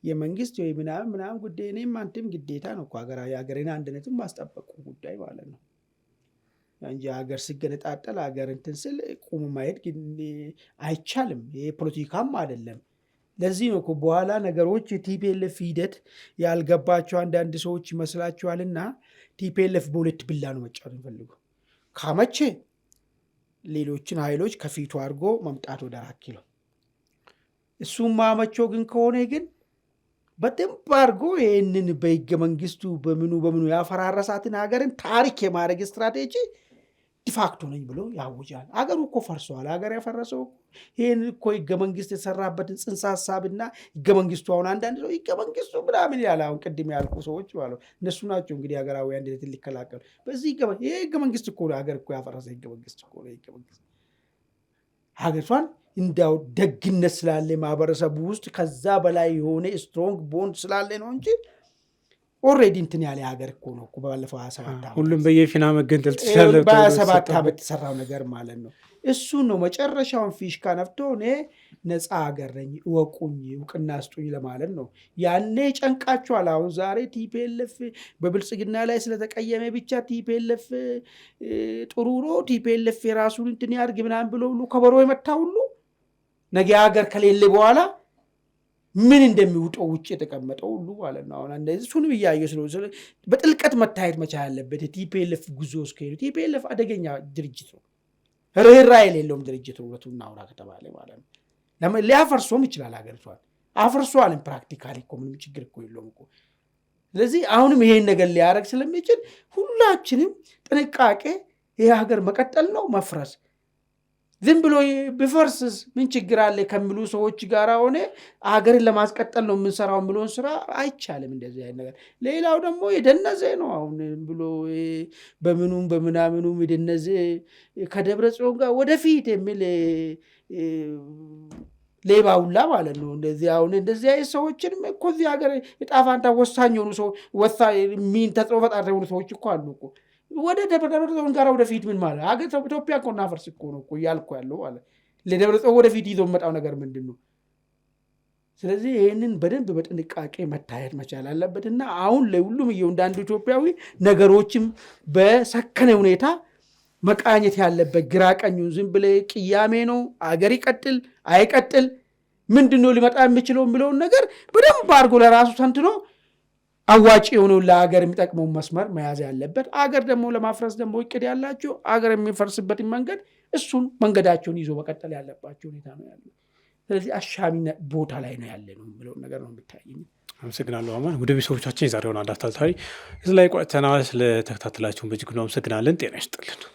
የመንግስት ወይ ምናምን ጉዳይ እኔም አንተም ግዴታ ነው እኮ የሀገርን አንድነትን ማስጠበቁ ጉዳይ ማለት ነው እንጂ ሀገር ሲገነጣጠል ሀገር እንትን ስል ቁሙ ማየት ግን አይቻልም። ይሄ ፖለቲካም አይደለም። ለዚህ ነው እኮ በኋላ ነገሮች የቲፒኤልኤፍ ሂደት ያልገባቸው አንዳንድ ሰዎች ይመስላችኋልና ቲፒኤልኤፍ በሁለት ብላ ነው መጫወት የሚፈልጉ። ካመቼ ሌሎችን ኃይሎች ከፊቱ አድርጎ መምጣት ወደ 4 ኪሎ እሱም ማመቸው ግን ከሆነ ግን በደንብ አድርጎ ይህንን በህገ መንግስቱ በምኑ ያፈራረሳትን ሀገርን ታሪክ የማድረግ ስትራቴጂ ዲፋክቶ ነኝ ብሎ ያውጃል። አገሩ እኮ ፈርሷል። ሀገር ያፈረሰው ይህን እኮ ህገ መንግስት የተሰራበትን ጽንሰ ሀሳብና ህገ መንግስቱ አሁን አንዳንድ ሰው ህገ መንግስቱ ምናምን ያለ አሁን ቅድም ያልኩ ሰዎች ማለት እነሱ ናቸው እንግዲህ ሀገራዊ አንድነትን ሊከላከሉ በዚህ ይሄ ህገ መንግስት እኮ ነው ሀገር እኮ ያፈረሰ ህገ መንግስት እኮ ነው። ህገ መንግስት ሀገሪቷን እንዳው ደግነት ስላለ ማህበረሰቡ ውስጥ ከዛ በላይ የሆነ ስትሮንግ ቦንድ ስላለ ነው እንጂ ኦልሬዲ እንትን ያለ ሀገር እኮ ነው እኮ ባለፈው 27 ዓመት ሁሉም በየፊና መገንጠል ትችላለህ። በ27 ዓመት የተሰራው ነገር ማለት ነው። እሱ ነው መጨረሻውን ፊሽካ ነፍቶ እኔ ነፃ ሀገር ነኝ እወቁኝ እውቅና ስጡኝ ለማለት ነው። ያኔ ጨንቃቸዋል። አሁን ዛሬ ቲፒኤልኤፍ በብልጽግና ላይ ስለተቀየመ ብቻ ቲፒኤልኤፍ ጥሩ ነው ቲፒኤልኤፍ የራሱን እንትን ያድርግ ምናምን ብሎ ሁሉ ከበሮ የመታ ሁሉ ነገ ሀገር ከሌለ በኋላ ምን እንደሚውጠው ውጭ የተቀመጠው ሁሉ ማለት ነው። አሁን እንደዚህ እሱንም እያየ ስለሆነ በጥልቀት መታየት መቻል ያለበት የቲፒኤልኤፍ ጉዞ እስከሄዱ ቲፒኤልኤፍ አደገኛ ድርጅት ነው። ርህራሄ የሌለውም ድርጅት ነው። እውነቱን እናውራ ከተባለ ማለት ነው። ሊያፈርሶም ይችላል ሀገሪቷን አፍርሷልም። ፕራክቲካሊ እኮ ምንም ችግር እኮ የለውም እኮ። ስለዚህ አሁንም ይሄን ነገር ሊያደርግ ስለሚችል ሁላችንም ጥንቃቄ ይሄ ሀገር መቀጠል ነው መፍረስ ዝም ብሎ ቢፈርስስ ምን ችግር አለ ከሚሉ ሰዎች ጋር ሆነ ሀገርን ለማስቀጠል ነው የምንሰራው ብሎን ስራ አይቻልም። እንደዚህ አይነት ነገር ሌላው ደግሞ የደነዘ ነው። አሁን ብሎ በምናምኑም የደነዘ ከደብረ ጽዮን ጋር ወደፊት የሚል ሌባ ሁላ ማለት ነው። እንደዚህ አሁን እንደዚህ አይነት ሰዎችንም እኮ እዚህ ሀገር ዕጣ ፈንታ ወሳኝ የሆኑ ሰዎች ተጽዕኖ ፈጣሪ የሆኑ ሰዎች እኮ አሉ እኮ ወደ ደብረጽዮን ጋር ወደፊት ምን ማለት ሀገር ኢትዮጵያ እኮ እናፈርስ እኮ ነው እኮ እያልኩ ያለው ማለት ለደብረጽዮን ወደፊት ይዞ መጣው ነገር ምንድን ነው? ስለዚህ ይህንን በደንብ በጥንቃቄ መታየት መቻል አለበትና አሁን ለሁሉም እንዳንዱ ኢትዮጵያዊ ነገሮችም በሰከነ ሁኔታ መቃኘት ያለበት ግራ ቀኙን ዝም ብለ ቅያሜ ነው አገር ይቀጥል አይቀጥል ምንድነው ሊመጣ የሚችለው የሚለውን ነገር በደንብ አድርጎ ለራሱ ተንትኖ አዋጭ የሆነው ለሀገር የሚጠቅመው መስመር መያዝ ያለበት። አገር ደግሞ ለማፍረስ ደግሞ እቅድ ያላቸው አገር የሚፈርስበትን መንገድ እሱን መንገዳቸውን ይዞ መቀጠል ያለባቸው ሁኔታ ነው ያለው። ስለዚህ አሻሚ ቦታ ላይ ነው ያለ ነው ብለው ነገር ነው የሚታየኝ። አመሰግናለሁ አማን። ወደ ቤተሰቦቻችን የዛሬውን አንድ አፍታ ታሪክ እዚህ ላይ ቆይተናል። ስለተከታተላችሁን በእጅጉ አመሰግናለን። ጤና ይስጥልን።